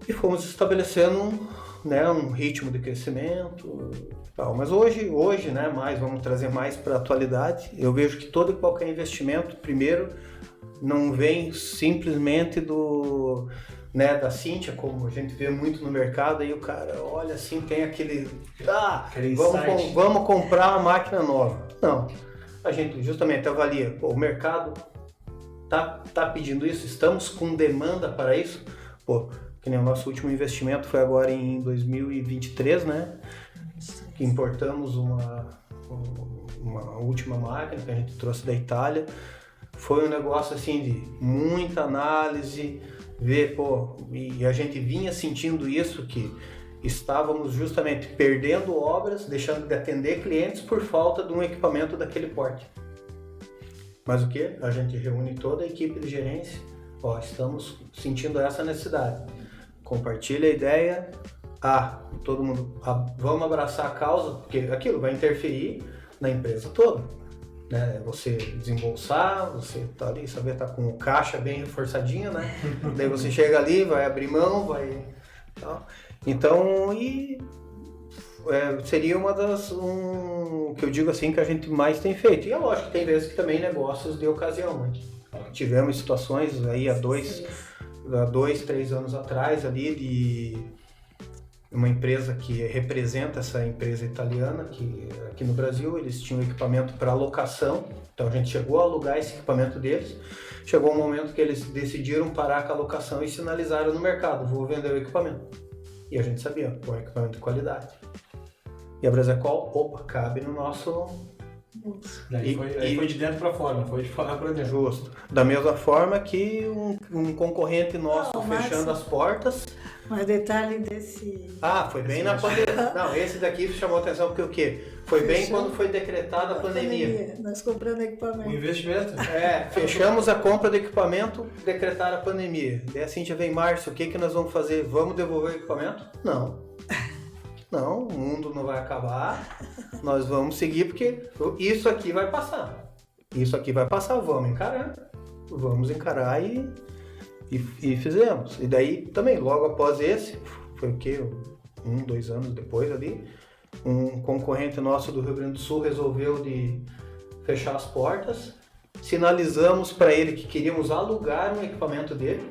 E fomos estabelecendo, né, um ritmo de crescimento e tal. Mas hoje, né, vamos trazer mais para a atualidade. Eu vejo que todo e qualquer investimento, primeiro, não vem simplesmente da Cíntia, como a gente vê muito no mercado, aí o cara olha assim, tem aquele vamos comprar uma máquina nova. Não, a gente justamente avalia, o mercado tá pedindo isso, estamos com demanda para isso, que nem o nosso último investimento foi agora em 2023, né, que importamos uma última máquina que a gente trouxe da Itália. Foi um negócio assim de muita análise, ver, e a gente vinha sentindo isso, que estávamos justamente perdendo obras, deixando de atender clientes por falta de um equipamento daquele porte. Mas o que? A gente reúne toda a equipe de gerência, estamos sentindo essa necessidade. Compartilha a ideia, todo mundo, vamos abraçar a causa, porque aquilo vai interferir na empresa toda. Né? Você desembolsar, você tá ali, saber tá com o caixa bem reforçadinho, né? Daí você chega ali, vai abrir mão, vai tal. Então, seria uma das que eu digo assim que a gente mais tem feito. E é lógico que tem vezes que também negócios de ocasião, né? Tivemos situações aí há 2, 3 anos atrás ali de uma empresa que representa essa empresa italiana, que aqui no Brasil eles tinham equipamento para locação, então a gente chegou a alugar esse equipamento deles, chegou um momento que eles decidiram parar com a locação e sinalizaram no mercado, vou vender o equipamento. E a gente sabia, um equipamento de qualidade. E a Brasecol, cabe no nosso... Daí foi de dentro para fora, não foi de fora para dentro. Justo. Da mesma forma que um concorrente nosso fechando as portas. Mas detalhe desse... foi bem na pandemia. Não, esse daqui chamou atenção porque o quê? Foi bem quando foi decretada a pandemia. Nós comprando equipamento. O investimento. Fechamos a compra do equipamento, decretaram a pandemia. Daí a Cíntia vem em março, o que nós vamos fazer? Vamos devolver o equipamento? Não, o mundo não vai acabar, nós vamos seguir porque isso aqui vai passar. Vamos encarar e fizemos. E daí também, logo após esse, foi o quê? 1, 2 anos depois ali, um concorrente nosso do Rio Grande do Sul resolveu de fechar as portas sinalizamos para ele que queríamos alugar um equipamento dele.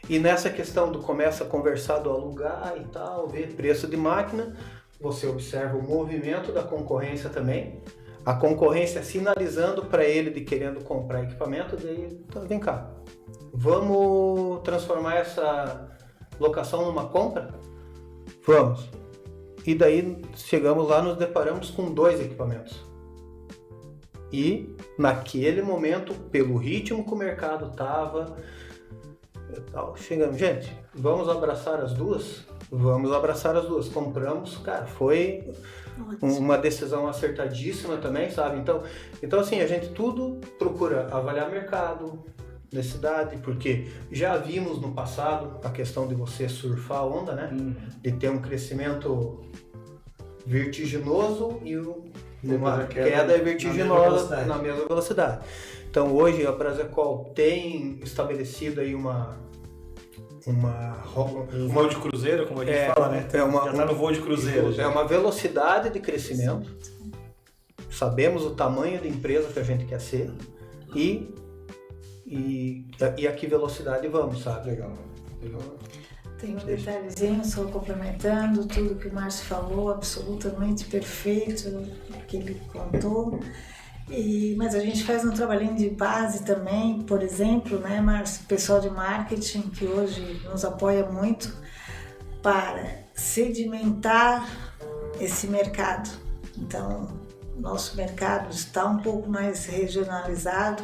E nessa questão do começa a conversar do alugar e tal, ver preço de máquina, você observa o movimento da concorrência também. A concorrência sinalizando para ele de querendo comprar equipamento, daí, então, vem cá, vamos transformar essa locação numa compra? Vamos. E daí chegamos lá, nos deparamos com 2 equipamentos. E naquele momento, pelo ritmo que o mercado estava, chegamos, gente, vamos abraçar as duas? Vamos abraçar as duas. Compramos, cara, foi uma decisão acertadíssima também, sabe? Então assim, a gente tudo procura avaliar mercado, necessidade, porque já vimos no passado a questão de você surfar a onda, né? De ter um crescimento vertiginoso e uma queda vertiginosa na mesma velocidade. Então hoje a Brasecol tem estabelecido aí um voo de cruzeiro, como a gente fala, né? Já está no voo de cruzeiro. É uma velocidade de crescimento. Sabemos o tamanho da empresa que a gente quer ser e a que velocidade vamos, sabe? Legal. Tem um detalhezinho, só complementando tudo que o Márcio falou, absolutamente perfeito o que ele contou. Mas a gente faz um trabalhinho de base também, por exemplo, né, Márcio, pessoal de marketing que hoje nos apoia muito para sedimentar esse mercado. Então, nosso mercado está um pouco mais regionalizado,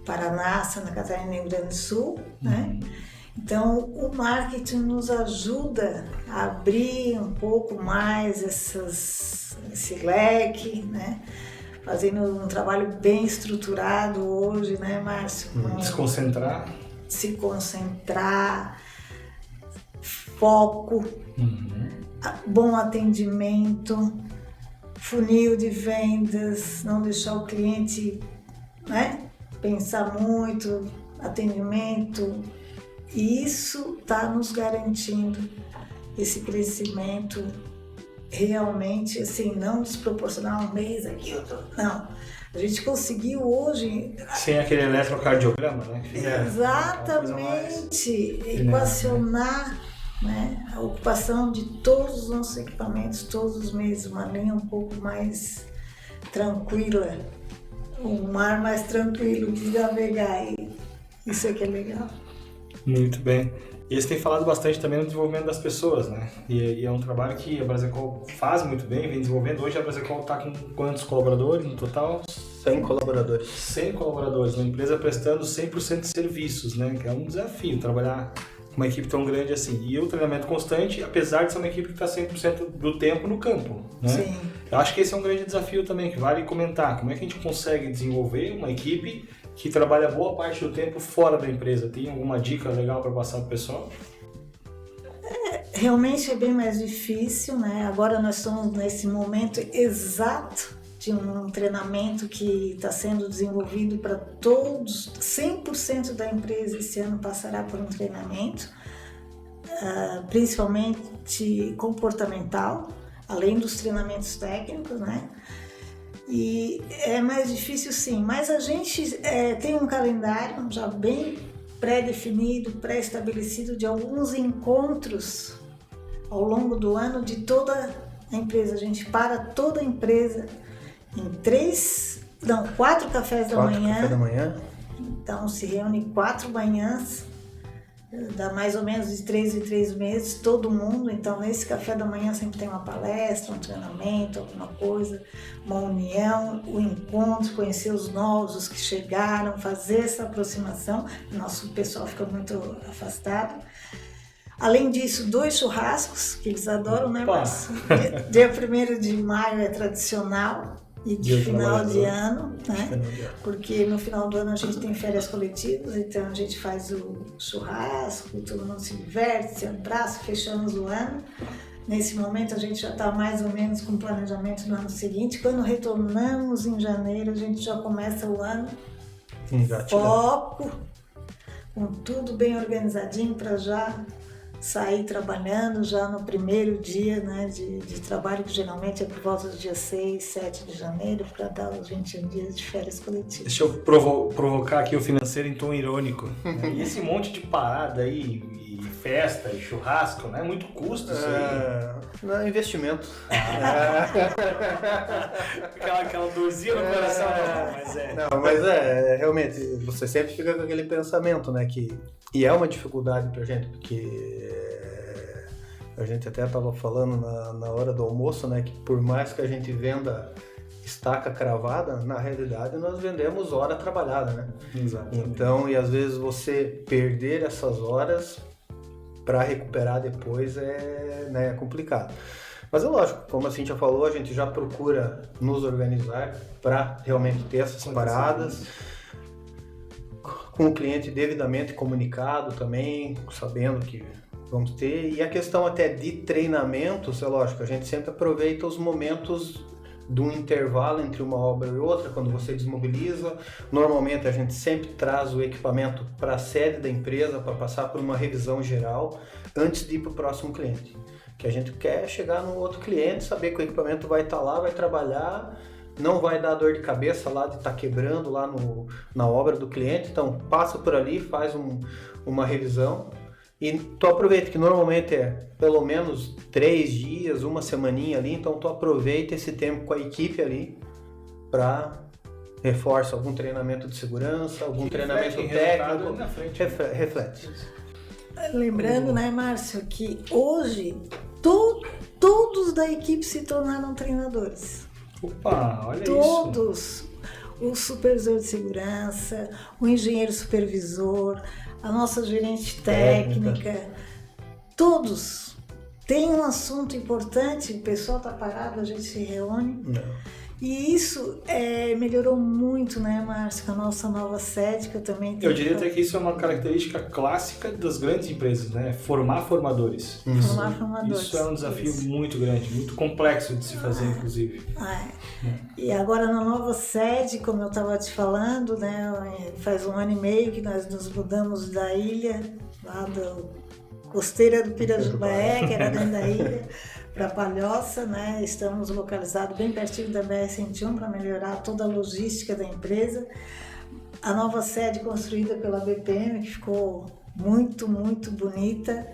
Paraná, Santa Catarina e Rio Grande do Sul, né? Então, o marketing nos ajuda a abrir um pouco mais esse leque, né? Fazendo um trabalho bem estruturado hoje, né, Márcio? Se concentrar, foco, bom atendimento, funil de vendas, não deixar o cliente, né, pensar muito, atendimento. E isso está nos garantindo esse crescimento realmente, assim, não desproporcional um mês aqui, outro, não. A gente conseguiu hoje... Sem aquele eletrocardiograma, né? Exatamente, equacionar, né, a ocupação de todos os nossos equipamentos, todos os meses, uma linha um pouco mais tranquila, um mar mais tranquilo de navegar, e isso é que é legal. Muito bem. E você tem falado bastante também no desenvolvimento das pessoas, né? E é um trabalho que a Brasecol faz muito bem, vem desenvolvendo. Hoje a Brasecol está com quantos colaboradores no total? 100 colaboradores. 100 colaboradores, uma empresa prestando 100% de serviços, né? Que é um desafio trabalhar com uma equipe tão grande assim. E o treinamento constante, apesar de ser uma equipe que está 100% do tempo no campo, né? Sim. Eu acho que esse é um grande desafio também, que vale comentar. Como é que a gente consegue desenvolver uma equipe que trabalha boa parte do tempo fora da empresa? Tem alguma dica legal para passar para o pessoal? Realmente é bem mais difícil, né? Agora nós estamos nesse momento exato de um treinamento que está sendo desenvolvido para todos, 100% da empresa esse ano passará por um treinamento, principalmente comportamental, além dos treinamentos técnicos, né? E é mais difícil sim, mas a gente tem um calendário já bem pré-definido, pré-estabelecido de alguns encontros ao longo do ano de toda a empresa. A gente para toda a empresa em 4 cafés da manhã. Então se reúne 4 manhãs, dá mais ou menos de 3 em 3 meses, todo mundo. Então nesse café da manhã sempre tem uma palestra, um treinamento, alguma coisa, uma união, o encontro, conhecer os novos, os que chegaram, fazer essa aproximação. Nosso pessoal fica muito afastado. Além disso, 2 churrascos, que eles adoram, né? Mas dia 1º de maio é tradicional, e de final de ano, né? Porque no final do ano a gente tem férias coletivas, então a gente faz o churrasco, todo mundo se diverte, se abraça, fechamos o ano. Nesse momento a gente já está mais ou menos com o planejamento no ano seguinte. Quando retornamos em janeiro, a gente já começa o ano foco, com tudo bem organizadinho para já sair trabalhando já no primeiro dia, né, de trabalho, que geralmente é por volta do dia 6, 7 de janeiro, para dar os 21 dias de férias coletivas. Deixa eu provocar aqui o financeiro em tom irônico. E esse monte de parada aí, e festa, e churrasco, né? Muito custo isso aí. Não é investimento. Aquela dorzinha no coração, mas é. Não, mas realmente, você sempre fica com aquele pensamento, né? E é uma dificuldade pra gente, porque a gente até estava falando na hora do almoço, né? Que por mais que a gente venda estaca cravada, na realidade nós vendemos hora trabalhada, né? Exatamente. Então, e às vezes você perder essas horas para recuperar depois é complicado. Mas é lógico, como a Cíntia falou, a gente já procura nos organizar para realmente ter essas paradas, com o cliente devidamente comunicado também, sabendo que vamos ter. E a questão até de treinamentos, é lógico, a gente sempre aproveita os momentos de um intervalo entre uma obra e outra, quando você desmobiliza. Normalmente a gente sempre traz o equipamento para a sede da empresa para passar por uma revisão geral antes de ir para o próximo cliente. Que a gente quer chegar no outro cliente, saber que o equipamento vai estar lá, vai trabalhar, não vai dar dor de cabeça lá de estar quebrando lá na obra do cliente. Então passa por ali, faz uma revisão. E tu aproveita, que normalmente é pelo menos 3 dias, uma semaninha ali, então tu aproveita esse tempo com a equipe ali para reforçar algum treinamento de segurança, algum treinamento técnico, reflete. Lembrando, né, Márcio, que hoje todos da equipe se tornaram treinadores. Opa, olha todos. O supervisor de segurança, o engenheiro supervisor, a nossa gerente técnica, todos. Tem um assunto importante, o pessoal está parado, a gente se reúne. Não. E isso melhorou muito, né, Márcio, com a nossa nova sede, que eu também tenho. Eu diria até que isso é uma característica clássica das grandes empresas, né? Formar formadores. Formar formadores. Isso é um desafio muito grande, muito complexo de se fazer, inclusive. E agora na nova sede, como eu estava te falando, né, faz 1 ano e meio que nós nos mudamos da ilha, lá da costeira do Pirajubaé, que era dentro da ilha, para Palhoça, né? Estamos localizados bem pertinho da BR-101 para melhorar toda a logística da empresa. A nova sede construída pela BPM, que ficou muito, muito bonita,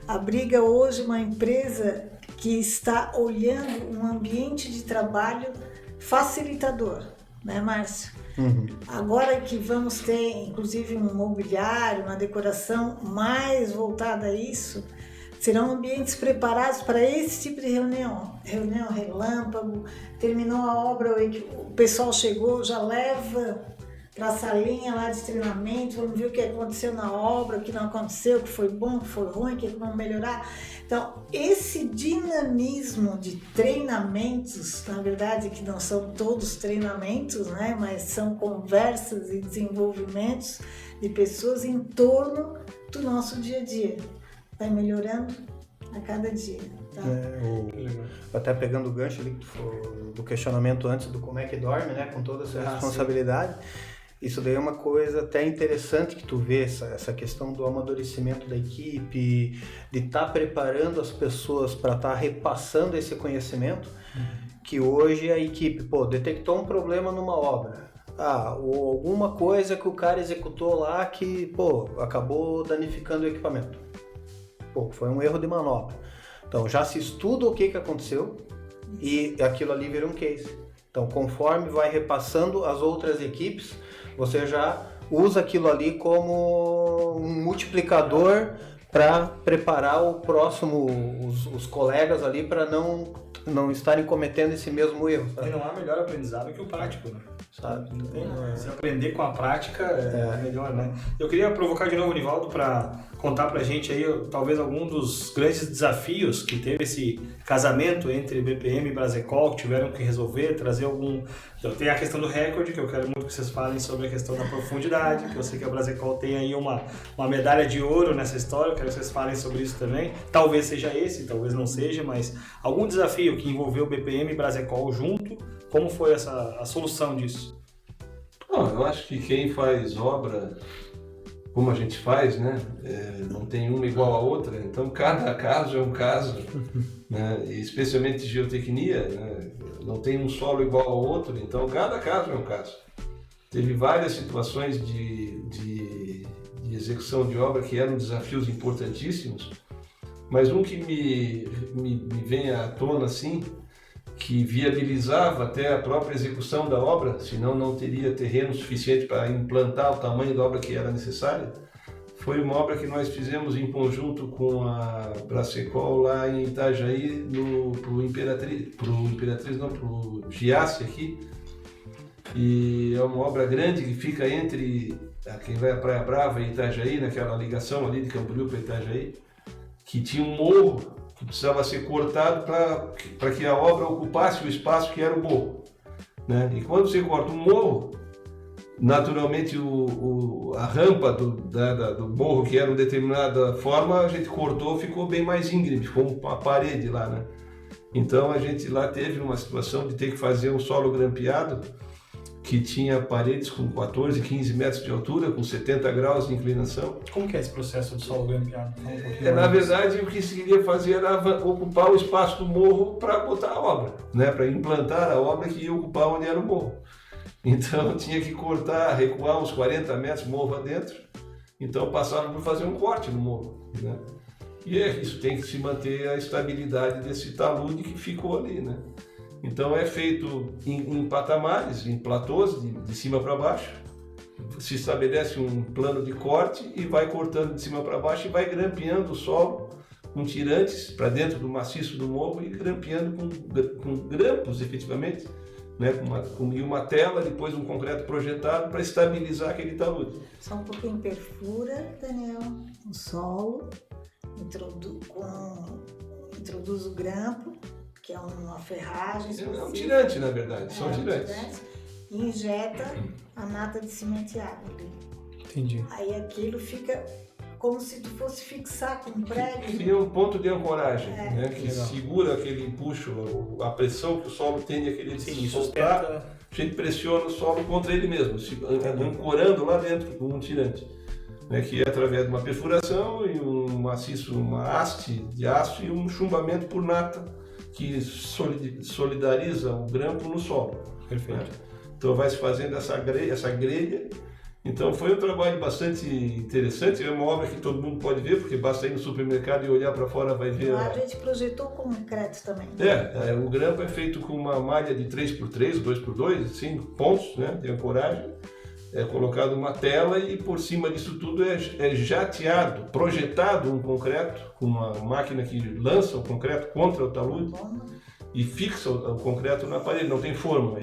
abriga hoje uma empresa que está olhando um ambiente de trabalho facilitador, né, Márcio? Uhum. Agora que vamos ter, inclusive, um mobiliário, uma decoração mais voltada a isso, serão ambientes preparados para esse tipo de reunião relâmpago. Terminou a obra, o pessoal chegou, já leva para a salinha lá de treinamento, vamos ver o que aconteceu na obra, o que não aconteceu, o que foi bom, o que foi ruim, o que vamos melhorar. Então, esse dinamismo de treinamentos, na verdade que não são todos treinamentos, né, mas são conversas e desenvolvimentos de pessoas em torno do nosso dia a dia. Vai melhorando a cada dia. Tá? Até pegando o gancho ali do questionamento antes do como é que dorme, né, com toda essa responsabilidade. Isso daí é uma coisa até interessante que tu vê, essa questão do amadurecimento da equipe, de estar preparando as pessoas para estar repassando esse conhecimento, que hoje a equipe, detectou um problema numa obra, ou alguma coisa que o cara executou lá que, acabou danificando o equipamento. Foi um erro de manobra. Então já se estuda o que aconteceu e aquilo ali vira um case. Então conforme vai repassando as outras equipes, você já usa aquilo ali como um multiplicador para preparar o próximo, os colegas ali para não estarem cometendo esse mesmo erro. Sabe? E não há melhor aprendizado que o prático, né? Sabe? Se aprender com a prática é melhor, né? Eu queria provocar de novo o Nivaldo para contar pra gente aí talvez algum dos grandes desafios que teve esse casamento entre BPM e Brasecol, que tiveram que resolver, trazer algum... Então, tem a questão do recorde, que eu quero muito que vocês falem sobre a questão da profundidade, que eu sei que a Brasecol tem aí uma medalha de ouro nessa história, eu quero que vocês falem sobre isso também. Talvez seja esse, talvez não seja, mas algum desafio que envolveu BPM e Brasecol junto, como foi a solução disso? Eu acho que quem faz obra como a gente faz, né? Não tem uma igual a outra, então cada caso é um caso, né? E especialmente geotecnia, né? Não tem um solo igual ao outro, então cada caso é um caso. Teve várias situações de execução de obra que eram desafios importantíssimos, mas um que me vem à tona assim, que viabilizava até a própria execução da obra, senão não teria terreno suficiente para implantar o tamanho da obra que era necessária, foi uma obra que nós fizemos em conjunto com a Bracecol lá em Itajaí, pro Giasse aqui. E é uma obra grande que fica entre quem vai a Praia Brava e Itajaí, naquela ligação ali de Camboriú para Itajaí, que tinha um morro que precisava ser cortado para que a obra ocupasse o espaço que era o morro, né? E quando você corta um morro, naturalmente a rampa do morro, que era de determinada forma, a gente cortou, ficou bem mais íngreme, ficou uma parede lá, né? Então a gente lá teve uma situação de ter que fazer um solo grampeado, que tinha paredes com 14, 15 metros de altura, com 70 graus de inclinação. Como que é esse processo de solo grampeado? Na verdade, o que se queria fazer era ocupar o espaço do morro para botar a obra, né? Para implantar a obra que ia ocupar onde era o morro. Então tinha que cortar, recuar uns 40 metros morro adentro, então passaram por fazer um corte no morro, né? E isso tem que se manter a estabilidade desse talude que ficou ali, né? Então é feito em patamares, em platôs, de cima para baixo. Se estabelece um plano de corte e vai cortando de cima para baixo e vai grampeando o solo com tirantes para dentro do maciço do morro e grampeando com grampos, efetivamente, né? E uma tela, depois um concreto projetado para estabilizar aquele talude. Só um pouquinho perfura, Daniel, o solo, introduz o grampo, que é uma ferragem específica. É um tirante, na verdade, são tirantes. E injeta a nata de cimenteado ali. Entendi. Aí aquilo fica como se tu fosse fixar com um prego. Cria um ponto de ancoragem, né, que segura aquele empuxo, a pressão que o solo tem aquele de soltar, a gente pressiona o solo contra ele mesmo, ancorando lá dentro com um tirante, né, que é através de uma perfuração e um maciço, uma haste de aço e um chumbamento por nata, que solidariza o grampo no solo. Perfeito. Né? Então vai se fazendo essa grelha. Então foi um trabalho bastante interessante, é uma obra que todo mundo pode ver, porque basta ir no supermercado e olhar para fora, vai ver. Lá a gente projetou concreto também. O grampo é feito com uma malha de 3x3, 2x2, 5 pontos, né, de ancoragem. É colocado uma tela e por cima disso tudo é jateado, projetado um concreto, com uma máquina que lança o concreto contra o talude e fixa o concreto na parede, não tem forma.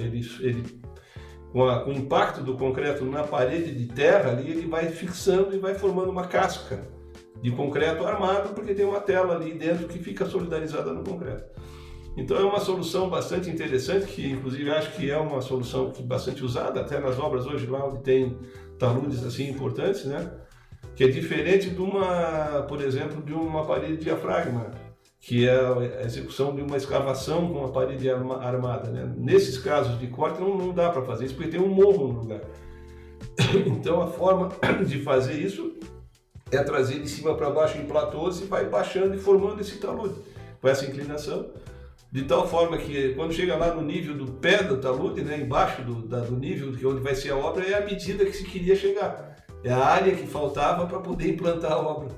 Com o impacto do concreto na parede de terra ali, ele vai fixando e vai formando uma casca de concreto armado, porque tem uma tela ali dentro que fica solidarizada no concreto. Então é uma solução bastante interessante, que inclusive acho que é uma solução bastante usada até nas obras hoje lá onde tem taludes assim importantes, né? Que é diferente de por exemplo, de uma parede de diafragma, que é a execução de uma escavação com uma parede armada, né? Nesses casos de corte não dá para fazer isso porque tem um morro no lugar. Então a forma de fazer isso é trazer de cima para baixo em platôs e vai baixando e formando esse talude com essa inclinação. De tal forma que quando chega lá no nível do pé do talude, né, embaixo do nível de onde vai ser a obra, é a medida que se queria chegar. É a área que faltava para poder implantar a obra.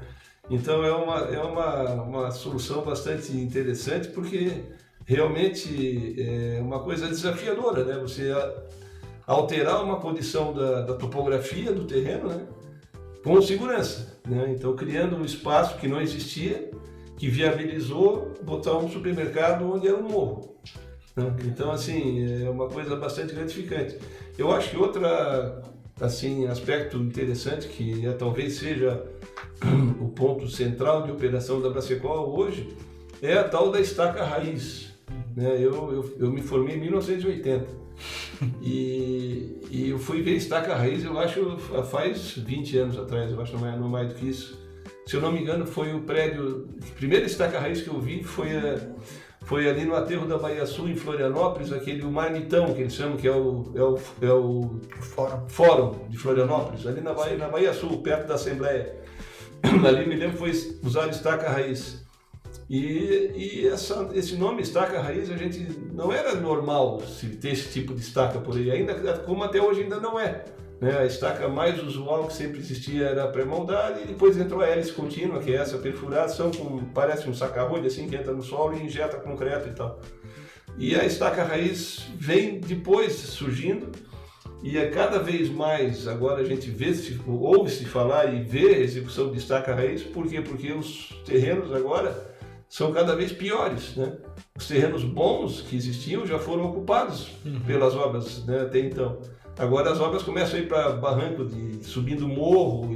Então é uma solução bastante interessante, porque realmente é uma coisa desafiadora, né? Você alterar uma condição da topografia do terreno, né, com segurança, né? Então criando um espaço que não existia, que viabilizou botar um supermercado onde era um morro, né? Então, assim, é uma coisa bastante gratificante. Eu acho que outro aspecto interessante, que talvez seja o ponto central de operação da Bracecol hoje, é a tal da estaca raiz, né? Eu me formei em 1980 e eu fui ver estaca raiz, eu acho, faz 20 anos atrás, eu acho, não mais do que isso. Se eu não me engano, foi o prédio, a primeira estaca raiz que eu vi foi foi ali no aterro da Bahia Sul, em Florianópolis, o Marmitão, que eles chamam, que é o Fórum de Florianópolis, ali na Bahia Sul, perto da Assembleia. Ali me lembro foi usar estaca raiz. E esse nome estaca raiz, a gente não era normal se ter esse tipo de estaca por aí, ainda como até hoje ainda não é. Né? A estaca mais usual que sempre existia era a pré-moldada e depois entrou a hélice contínua, que é essa perfuração, parece um saca-rolho assim, que entra no solo e injeta concreto e tal. E a estaca raiz vem depois surgindo e cada vez mais agora a gente ouve-se falar e vê a execução de estaca raiz. Por quê? Porque os terrenos agora são cada vez piores, né? Os terrenos bons que existiam já foram ocupados pelas obras, né, até então. Agora as obras começam a ir para barranco, subindo morro,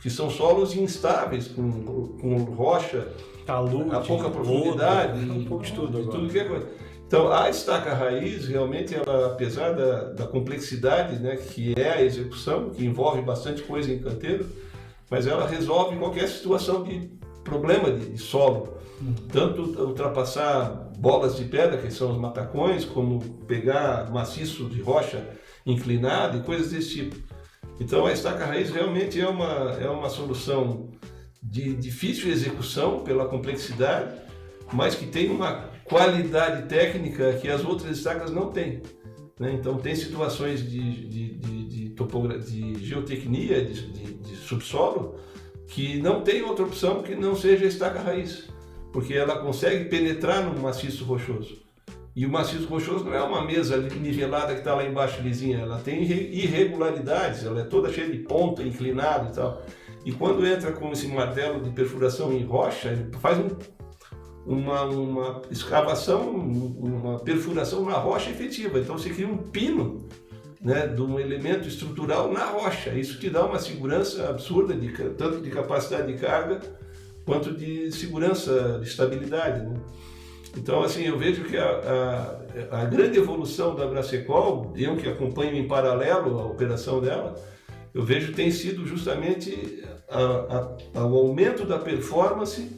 que são solos instáveis, com rocha, talude, a pouca profundidade, um pouco de tudo agora. Tudo que é coisa. Então a estaca raiz, realmente, ela, apesar da complexidade, né, que é a execução, que envolve bastante coisa em canteiro, mas ela resolve qualquer situação de problema de solo. Tanto ultrapassar bolas de pedra, que são os matacões, como pegar maciço de rocha inclinado e coisas desse tipo. Então a estaca raiz realmente é uma solução de difícil execução pela complexidade, mas que tem uma qualidade técnica que as outras estacas não têm. Né? Então tem situações de geotecnia, de subsolo, que não tem outra opção que não seja a estaca raiz, porque ela consegue penetrar no maciço rochoso. E o maciço rochoso não é uma mesa nivelada que está lá embaixo lisinha, ela tem irregularidades, ela é toda cheia de ponta, inclinada e tal. E quando entra com esse martelo de perfuração em rocha, ele faz uma escavação, uma perfuração na rocha efetiva. Então você cria um pino, né, de um elemento estrutural na rocha. Isso te dá uma segurança absurda, tanto de capacidade de carga quanto de segurança, de estabilidade. Né? Então, assim, eu vejo que a grande evolução da Bracecol, eu que acompanho em paralelo a operação dela, eu vejo que tem sido justamente o aumento da performance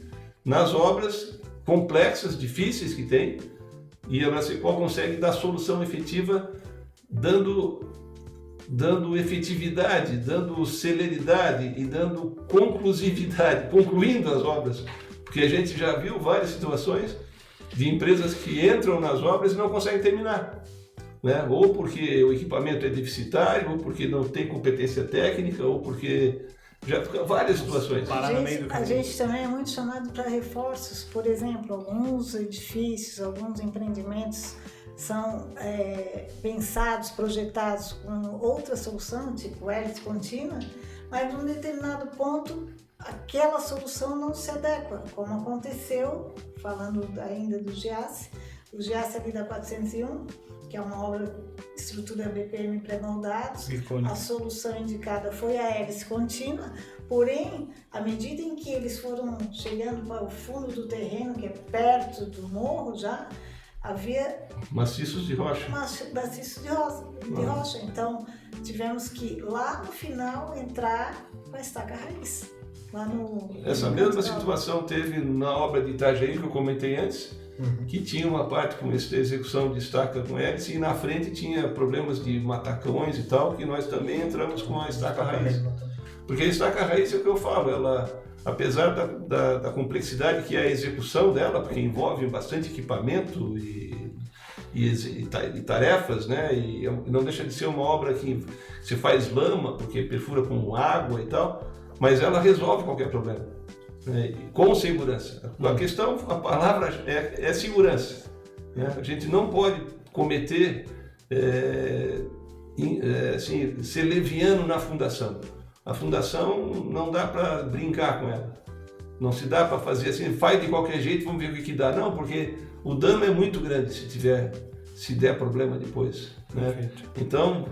nas obras complexas, difíceis que tem, e a Bracecol consegue dar solução efetiva dando efetividade, dando celeridade e dando conclusividade, concluindo as obras. Porque a gente já viu várias situações de empresas que entram nas obras e não conseguem terminar. Né? Ou porque o equipamento é deficitário, ou porque não tem competência técnica, ou porque já várias situações. A gente também é muito chamado para reforços. Por exemplo, alguns edifícios, alguns empreendimentos são pensados, projetados com outra solução, tipo hélice contínua, mas num determinado ponto aquela solução não se adequa, como aconteceu, falando ainda do GIACE, o GIACE ali da 401, que é uma obra de estrutura BPM pré-moldados, a solução indicada foi a hélice contínua, porém, à medida em que eles foram chegando para o fundo do terreno, que é perto do morro já, havia maciços de rocha. Maciços de rocha. Então, tivemos que lá no final entrar com a estaca raiz. Essa mesma situação teve na obra de Itajaí, que eu comentei antes, que tinha uma parte com essa execução de estaca com hélice e na frente tinha problemas de matacões e tal, que nós também entramos com a estaca raiz. Porque a estaca raiz é o que eu falo, ela, apesar da complexidade que é a execução dela, porque envolve bastante equipamento e tarefas, né? E não deixa de ser uma obra que se faz lama, porque perfura com água e tal, mas ela resolve qualquer problema, né? Com segurança. A questão, a palavra é segurança. Né? A gente não pode cometer, ser leviano na fundação. A fundação não dá para brincar com ela. Não se dá para fazer assim, faz de qualquer jeito, vamos ver o que dá. Não, porque o dano é muito grande se der problema depois. Né? Então,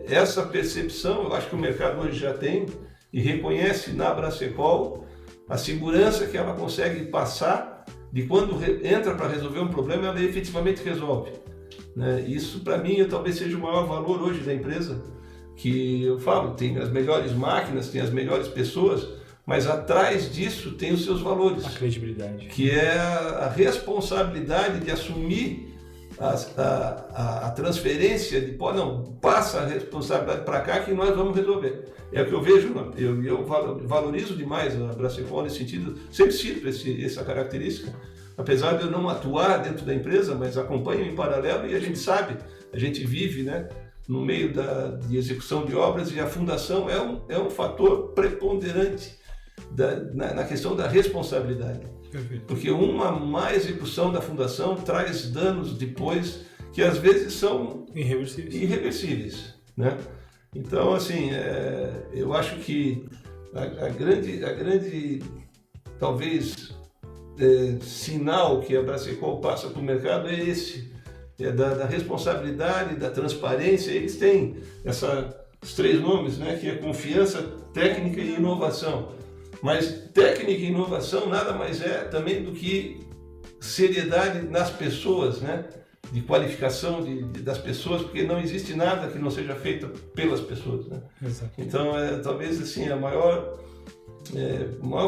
essa percepção, eu acho que o mercado hoje já tem e reconhece na Bracecol a segurança que ela consegue passar de quando entra para resolver um problema, ela efetivamente resolve. Né? Isso, para mim, talvez seja o maior valor hoje da empresa, que eu falo, tem as melhores máquinas, tem as melhores pessoas, mas atrás disso tem os seus valores. A credibilidade. Que é a responsabilidade de assumir a transferência de, passa a responsabilidade para cá que nós vamos resolver. É o que eu vejo, eu valorizo demais a Bracecol nesse sentido, sempre cito essa característica, apesar de eu não atuar dentro da empresa, mas acompanho em paralelo e a gente sabe, a gente vive, né, no meio de execução de obras e a fundação é um fator preponderante na questão da responsabilidade. Porque uma má execução da fundação traz danos depois que às vezes são irreversíveis, né? Então, assim, eu acho que a grande talvez sinal que a Bracecol passa para o mercado é esse, da responsabilidade, da transparência. Eles têm os 3 nomes, né, que é confiança, técnica e inovação. Mas técnica e inovação nada mais é também do que seriedade nas pessoas, né? De qualificação das pessoas, porque não existe nada que não seja feito pelas pessoas, né? Exato. Então, talvez assim, o maior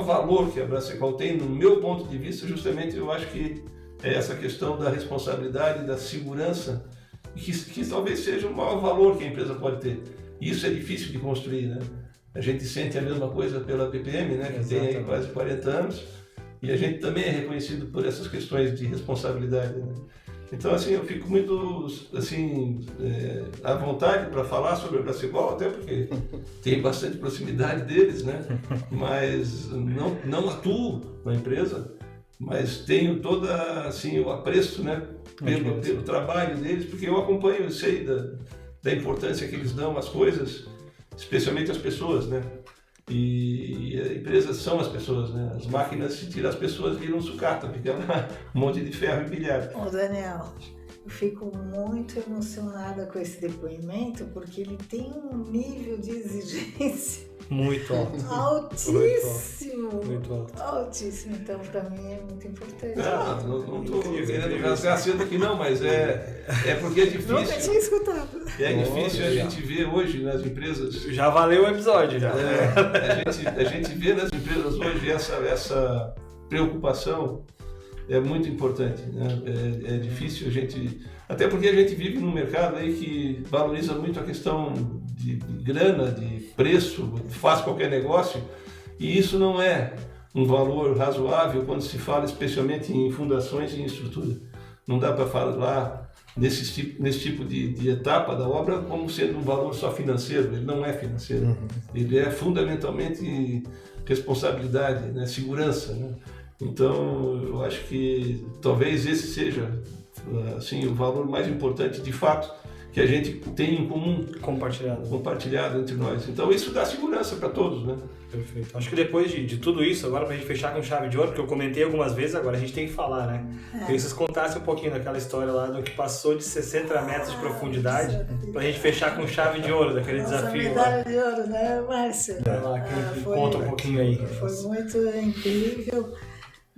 valor que a Bracecol tem, no meu ponto de vista, justamente eu acho que é essa questão da responsabilidade, da segurança, que talvez seja o maior valor que a empresa pode ter. E isso é difícil de construir, né? A gente sente a mesma coisa pela BPM, né, que tem aí quase 40 anos, e a gente também é reconhecido por essas questões de responsabilidade, né? Então, assim, eu fico muito assim, à vontade para falar sobre a Bracecol, até porque tem bastante proximidade deles, né? Mas não atuo na empresa, mas tenho assim, o apreço, né, pelo trabalho deles, porque eu acompanho, eu sei da importância que eles dão às coisas, especialmente as pessoas, né? E a empresa são as pessoas, né? As máquinas, se tiram as pessoas, viram sucata, fica um monte de ferro empilhado. Ô Daniel, eu fico muito emocionada com esse depoimento, porque ele tem um nível de exigência muito alto. Altíssimo. Muito alto. Altíssimo. Então, para mim, é muito importante. Não estou querendo rasgar cedo aqui não, mas é porque é difícil. Nunca tinha escutado. É difícil a gente ver hoje nas empresas. Já valeu o episódio, já. A gente vê nas empresas hoje essa preocupação é muito importante, né? É difícil a gente... Até porque a gente vive num mercado aí que valoriza muito a questão de grana, de preço, faz qualquer negócio, e isso não é um valor razoável quando se fala especialmente em fundações e em estrutura. Não dá para falar nesse tipo de etapa da obra como sendo um valor só financeiro. Ele não é financeiro. Ele é fundamentalmente responsabilidade, né? Segurança, né? Então, eu acho que talvez esse seja assim, o valor mais importante de fato que a gente tem em comum, compartilhado entre nós. Então isso dá segurança para todos, né? Perfeito. Acho que depois de tudo isso, agora pra gente fechar com chave de ouro, porque eu comentei algumas vezes, agora a gente tem que falar, né? Queria que vocês contassem um pouquinho daquela história lá do que passou de 60 metros de profundidade, pra gente fechar com chave de ouro, daquele desafio. Medalha de ouro, né, Márcio? Conta um pouquinho aí. Foi muito incrível.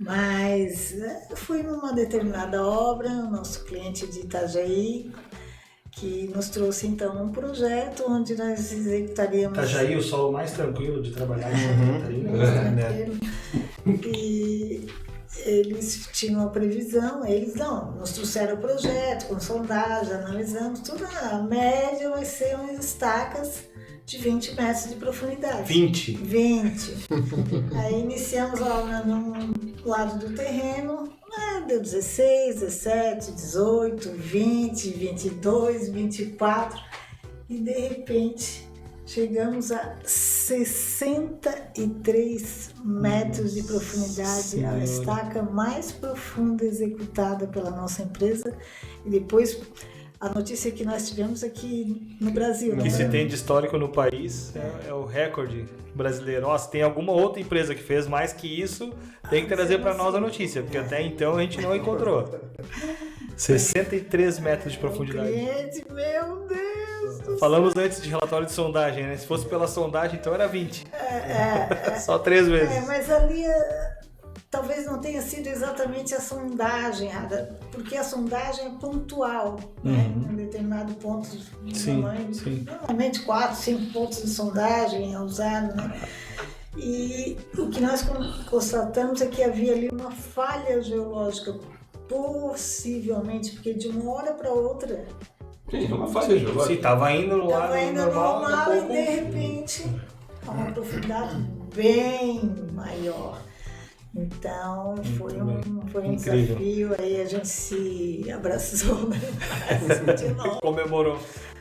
Mas foi numa determinada obra, o nosso cliente de Itajaí, que nos trouxe então um projeto onde nós executaríamos... Itajaí, o solo mais tranquilo de trabalhar em E eles tinham a previsão, nos trouxeram o projeto com sondagem, analisamos tudo, a média vai ser umas estacas de 20 metros de profundidade. 20? 20. Aí iniciamos lá no lado do terreno, deu 16, 17, 18, 20, 22, 24 e de repente chegamos a 63 metros de profundidade, a estaca mais profunda executada pela nossa empresa. E depois a notícia que nós tivemos aqui no Brasil. O que se tem de histórico no país é o recorde brasileiro. Nossa, tem alguma outra empresa que fez mais que isso, tem que trazer para nós a notícia, porque até então a gente não encontrou. 63 metros de profundidade. Cliente, meu Deus! Falamos antes de relatório de sondagem, né? Se fosse pela sondagem, então era 20. Só 3 vezes. Mas ali... Talvez não tenha sido exatamente a sondagem, porque a sondagem é pontual, né? Em determinado ponto de tamanho. Normalmente 4, 5 pontos de sondagem é usado, né? E o que nós constatamos é que havia ali uma falha geológica, possivelmente, porque de uma hora para outra Sim, uma falha geológica. Sim, estava indo no lado normal, e de repente a uma profundidade bem maior. Então foi um desafio, aí a gente se abraçou, né? De novo. Comemorou.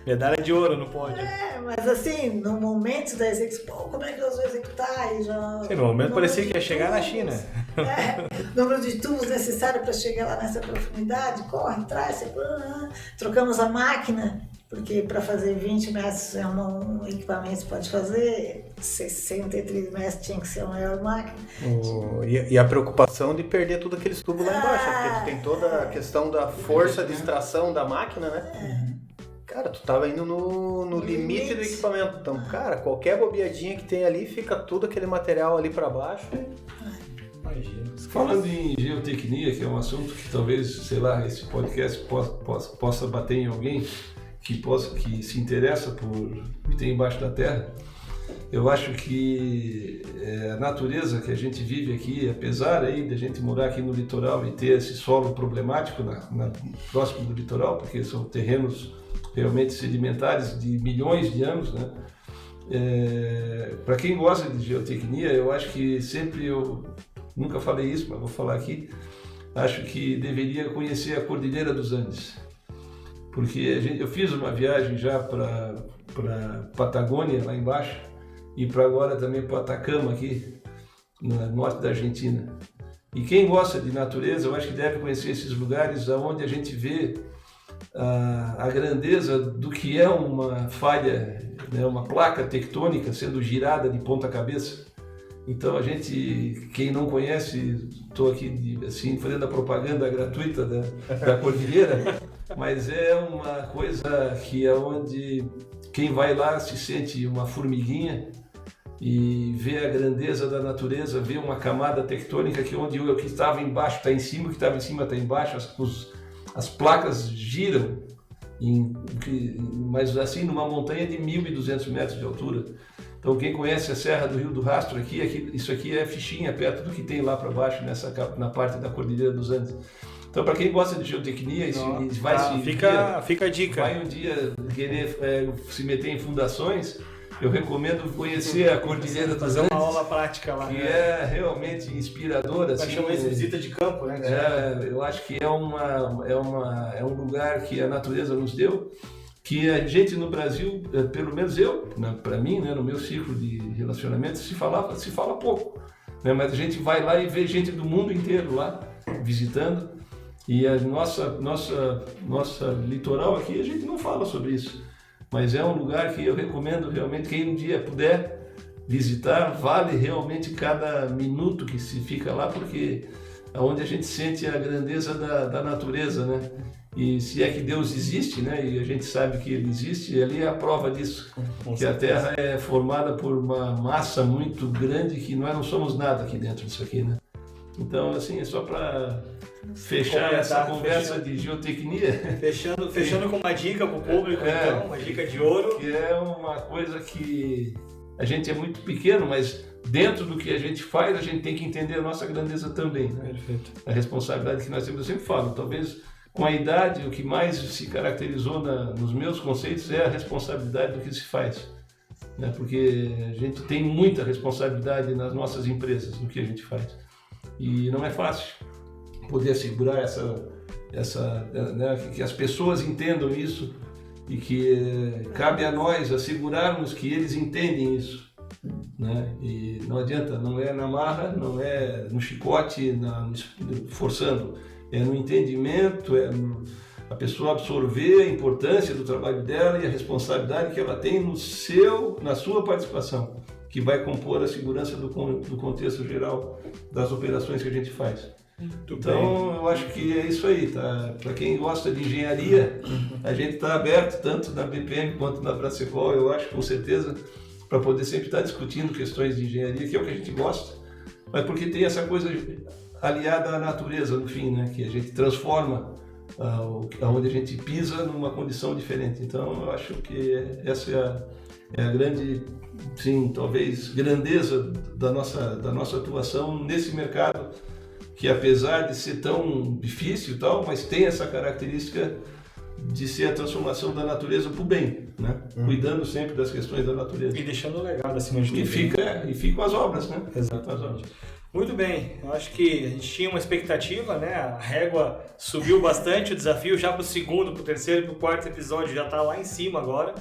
Medalha de ouro no pódio. Mas assim, no momento da execução, como é que nós vamos executar? Sim, no momento parecia que ia chegar na China. Número de tubos necessário para chegar lá nessa profundidade, corre, traz, trocamos a máquina, porque para fazer 20 metros um equipamento pode fazer, 63 metros tinha que ser a maior máquina. E a preocupação de perder tudo aqueles tubos lá embaixo, porque tu tem toda a questão da força de extração da máquina, né? Cara, tu tava indo no limite do equipamento. Então, cara, qualquer bobeadinha que tem ali, fica tudo aquele material ali para baixo. Imagina. Falando em geotecnia, que é um assunto que talvez, sei lá, esse podcast possa bater em alguém que se interessa por o que tem embaixo da terra, eu acho que a natureza que a gente vive aqui, apesar aí de a gente morar aqui no litoral e ter esse solo problemático próximo do litoral, porque são terrenos realmente sedimentares de milhões de anos, né? Para quem gosta de geotecnia, eu acho que sempre, eu nunca falei isso, mas vou falar aqui, acho que deveria conhecer a Cordilheira dos Andes, porque eu fiz uma viagem já para Patagônia, lá embaixo, e para agora também para Atacama, aqui no norte da Argentina. E quem gosta de natureza, eu acho que deve conhecer esses lugares onde a gente vê a grandeza do que é uma falha, né, uma placa tectônica sendo girada de ponta cabeça. Então a gente, quem não conhece, estou aqui assim fazendo a propaganda gratuita da Cordilheira, mas é uma coisa que é onde quem vai lá se sente uma formiguinha e vê a grandeza da natureza, vê uma camada tectônica que onde o que estava embaixo está em cima, o que estava em cima está embaixo, as placas giram, mas assim numa montanha de 1.200 metros de altura. Então quem conhece a Serra do Rio do Rastro aqui, isso aqui é fichinha perto do que tem lá para baixo, na parte da Cordilheira dos Andes. Então para quem gosta de geotecnia, fica a dica. Vai um dia querer se meter em fundações, eu recomendo conhecer a Cordilheira dos Andes. Fazer uma aula prática lá. Que é realmente inspiradora. Assim, chama isso de visita de campo, né? Eu acho que é um lugar que a natureza nos deu, que a gente no Brasil, pelo menos para mim, né, no meu ciclo de relacionamento, se fala pouco. Né? Mas a gente vai lá e vê gente do mundo inteiro lá visitando. E a nossa litoral aqui, a gente não fala sobre isso. Mas é um lugar que eu recomendo realmente, quem um dia puder visitar, vale realmente cada minuto que se fica lá, porque é onde a gente sente a grandeza da natureza, né? E se é que Deus existe, né? E a gente sabe que Ele existe, e ali é a prova disso, que a Terra é formada por uma massa muito grande que nós não somos nada aqui dentro disso aqui, né? Então, assim, é só para fechar essa conversa de geotecnia. Fechando com uma dica para o público, então, uma dica de ouro. Que é uma coisa que a gente é muito pequeno, mas dentro do que a gente faz, a gente tem que entender a nossa grandeza também. Né? Perfeito. A responsabilidade que nós temos, eu sempre falo, talvez com a idade, o que mais se caracterizou nos meus conceitos é a responsabilidade do que se faz. Né? Porque a gente tem muita responsabilidade nas nossas empresas, no que a gente faz. E não é fácil poder assegurar né, que as pessoas entendam isso e que cabe a nós assegurarmos que eles entendem isso, né? E não adianta, não é na marra, não é no chicote, forçando, é no entendimento, a pessoa absorver a importância do trabalho dela e a responsabilidade que ela tem na sua participação, que vai compor a segurança do contexto geral das operações que a gente faz. Então, eu acho que é isso aí, tá? Para quem gosta de engenharia, a gente está aberto tanto na BPM quanto na Bracecol, eu acho, com certeza, para poder sempre estar discutindo questões de engenharia, que é o que a gente gosta, mas porque tem essa coisa aliada à natureza, no fim, né? Que a gente transforma onde a gente pisa numa condição diferente. Então, eu acho que essa é a grande, sim, talvez, grandeza da nossa atuação nesse mercado, que apesar de ser tão difícil e tal, mas tem essa característica de ser a transformação da natureza para o bem, né? Cuidando sempre das questões da natureza. E deixando o legado acima de tudo. E fica as obras, né? Exatamente. Muito bem, eu acho que a gente tinha uma expectativa, né? A régua subiu bastante, o desafio já para o segundo, para o terceiro e para o quarto episódio já está lá em cima agora.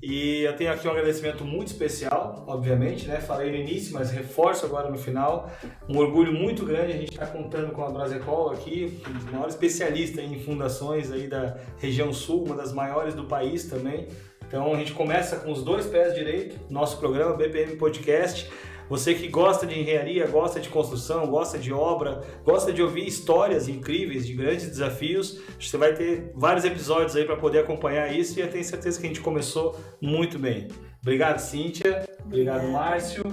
E eu tenho aqui um agradecimento muito especial, obviamente, né? Falei no início, mas reforço agora no final. Um orgulho muito grande a gente estar contando com a Brasecol aqui, o maior especialista em fundações aí da região sul, uma das maiores do país também. Então a gente começa com os dois pés direitos, nosso programa BPM Podcast. Você que gosta de engenharia, gosta de construção, gosta de obra, gosta de ouvir histórias incríveis de grandes desafios, você vai ter vários episódios aí para poder acompanhar isso e eu tenho certeza que a gente começou muito bem. Obrigado, Cíntia. Obrigado, Márcio.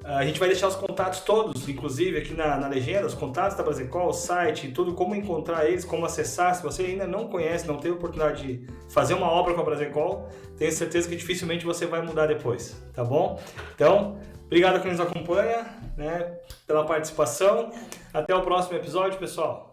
A gente vai deixar os contatos todos, inclusive aqui na legenda, os contatos da Brasecol, o site, tudo, como encontrar eles, como acessar. Se você ainda não conhece, não teve a oportunidade de fazer uma obra com a Brasecol, tenho certeza que dificilmente você vai mudar depois, tá bom? Então, obrigado a quem nos acompanha, né, pela participação. Até o próximo episódio, pessoal.